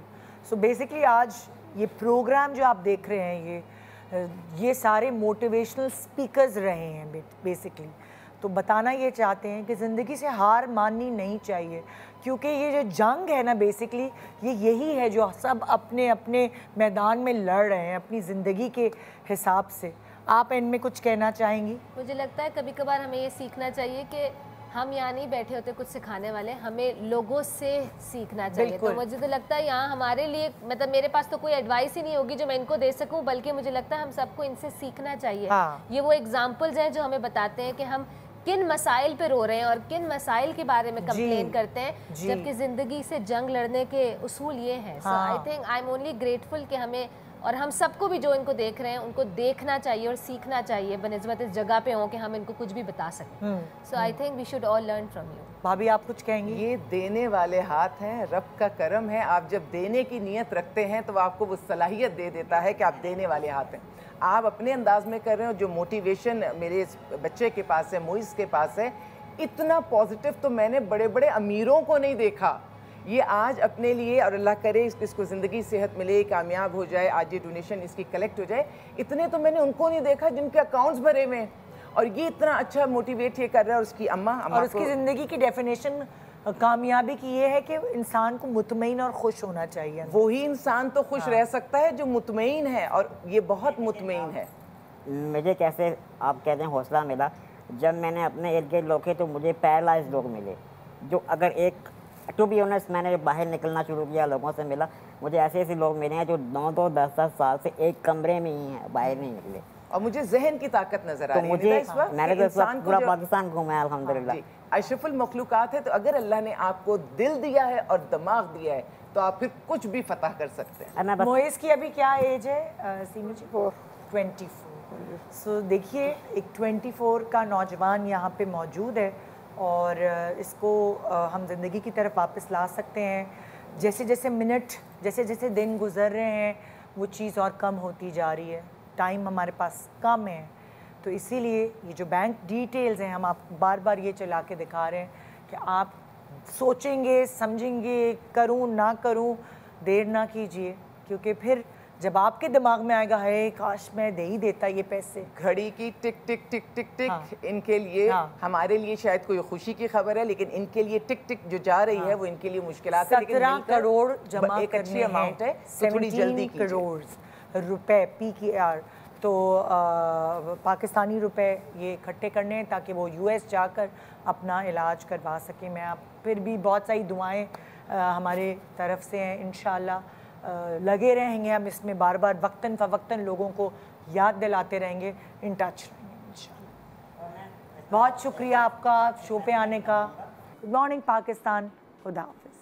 सो बेसिकली आज ये प्रोग्राम जो आप देख रहे हैं ये सारे मोटिवेशनल स्पीकर्स रहे हैं बेसिकली। तो बताना ये चाहते हैं कि ज़िंदगी से हार माननी नहीं चाहिए, क्योंकि ये जो जंग है ना बेसिकली ये यही है जो सब अपने अपने मैदान में लड़ रहे हैं अपनी ज़िंदगी के हिसाब से। आप इनमें कुछ कहना चाहेंगी? मुझे लगता है कभी कभार हमें ये सीखना चाहिए कि हम यहाँ नहीं बैठे होते कुछ सिखाने वाले, हमें लोगों से सीखना चाहिए। तो मुझे तो लगता है यहाँ हमारे लिए, मतलब मेरे पास तो कोई एडवाइस ही नहीं होगी जो मैं इनको दे सकूँ, बल्कि मुझे लगता है हम सबको इनसे सीखना चाहिए। हाँ। ये वो एग्जाम्पल्स हैं जो हमें बताते हैं कि हम किन मसाइल पे रो रहे हैं और किन मसाइल के बारे में कंप्लेन करते हैं, जबकि ज़िंदगी से जंग लड़ने के उसूल ये हैं। So I think I am only grateful कि हमें और हम सबको भी जो इनको देख रहे हैं उनको देखना चाहिए और सीखना चाहिए बनिस्बत इस जगह पे हों कि हम इनको कुछ भी बता सकें। So I think we should all learn from you. भाभी आप कुछ कहेंगी? ये देने वाले हाथ हैं, रब का करम है। आप जब देने की नीयत रखते हैं तो आपको वो सलाहियत दे देता है कि आप देने वाले हाथ हैं। आप अपने अंदाज में कर रहे हो, जो मोटिवेशन मेरे इस बच्चे के पास है, मोइस के पास है, इतना पॉजिटिव तो मैंने बड़े बड़े अमीरों को नहीं देखा। ये आज अपने लिए, और अल्लाह करे इसको ज़िंदगी सेहत मिले, कामयाब हो जाए, आज ये डोनेशन इसकी कलेक्ट हो जाए, इतने तो मैंने उनको नहीं देखा जिनके अकाउंट्स भरे हुए हैं। और ये इतना अच्छा मोटिवेट ये कर रहा है। और उसकी अम्मा और उसकी ज़िंदगी की डेफिनेशन कामयाबी की ये है कि इंसान को मुतमईन और खुश होना चाहिए। वही इंसान तो खुश रह सकता है जो मुतमईन है, और ये बहुत मुतमईन है। मुझे कैसे आप कहते हैं हौसला मिला, जब मैंने अपने इर्द गिर्द लोग तो मुझे पैरालाइज लोग मिले, जो अगर एक टू बी ऑनेस्ट मैंने बाहर निकलना शुरू किया, लोगों से मिला, मुझे ऐसे ऐसे लोग मिले हैं जो 9-2, 10-10 साल से एक कमरे में ही हैं, बाहर नहीं निकले। और मुझे जहन की ताकत नजर आ रही है। मुझे मैंने तो इस वक्त पूरा पाकिस्तान घूमा है अल्हम्दुलिल्लाह। अशरफुल मखलूकात है, तो अगर अल्लाह ने आपको दिल दिया है और दिमाग दिया है तो आप फिर कुछ भी फतह कर सकते हैं। मोइस की अभी क्या एज है सीमा जी? 24। सो देखिए एक 24 का नौजवान यहाँ पे मौजूद है और इसको हम ज़िंदगी की तरफ वापस ला सकते हैं। जैसे जैसे मिनट, जैसे जैसे दिन गुजर रहे हैं वो चीज़ और कम होती जा रही है, टाइम हमारे पास कम है। तो इसीलिए ये जो बैंक डिटेल्स हैं हम आपको बार बार ये चला के दिखा रहे हैं कि आप सोचेंगे, समझेंगे, करूं ना करूं, देर ना कीजिए, क्योंकि फिर जब आपके दिमाग में आएगा है काश मैं दे ही देता ये पैसे। घड़ी की टिक टिक टिक टिक टिक इनके लिए, हमारे लिए शायद कोई खुशी की खबर है, लेकिन इनके लिए टिक टिक जो जा रही है वो इनके लिए मुश्किलात है। 17 करोड़ जमा एक अच्छी अमाउंट है, तो थोड़ी जल्दी 17 करोड़ रुपए PKR, तो पाकिस्तानी रुपए ये इकट्ठे करने हैं ताकि वो US जाकर अपना इलाज करवा सकें। मैं आप फिर भी बहुत सारी दुआएं हमारे तरफ से हैं, इंशाल्लाह लगे रहेंगे हम इसमें, बार बार वक्तन फ़वक्तन लोगों को याद दिलाते रहेंगे, इन टच रहेंगे इंशाल्लाह। बहुत शुक्रिया आपका शो पे आने का। गुड मॉर्निंग पाकिस्तान, खुदा हाफिज़।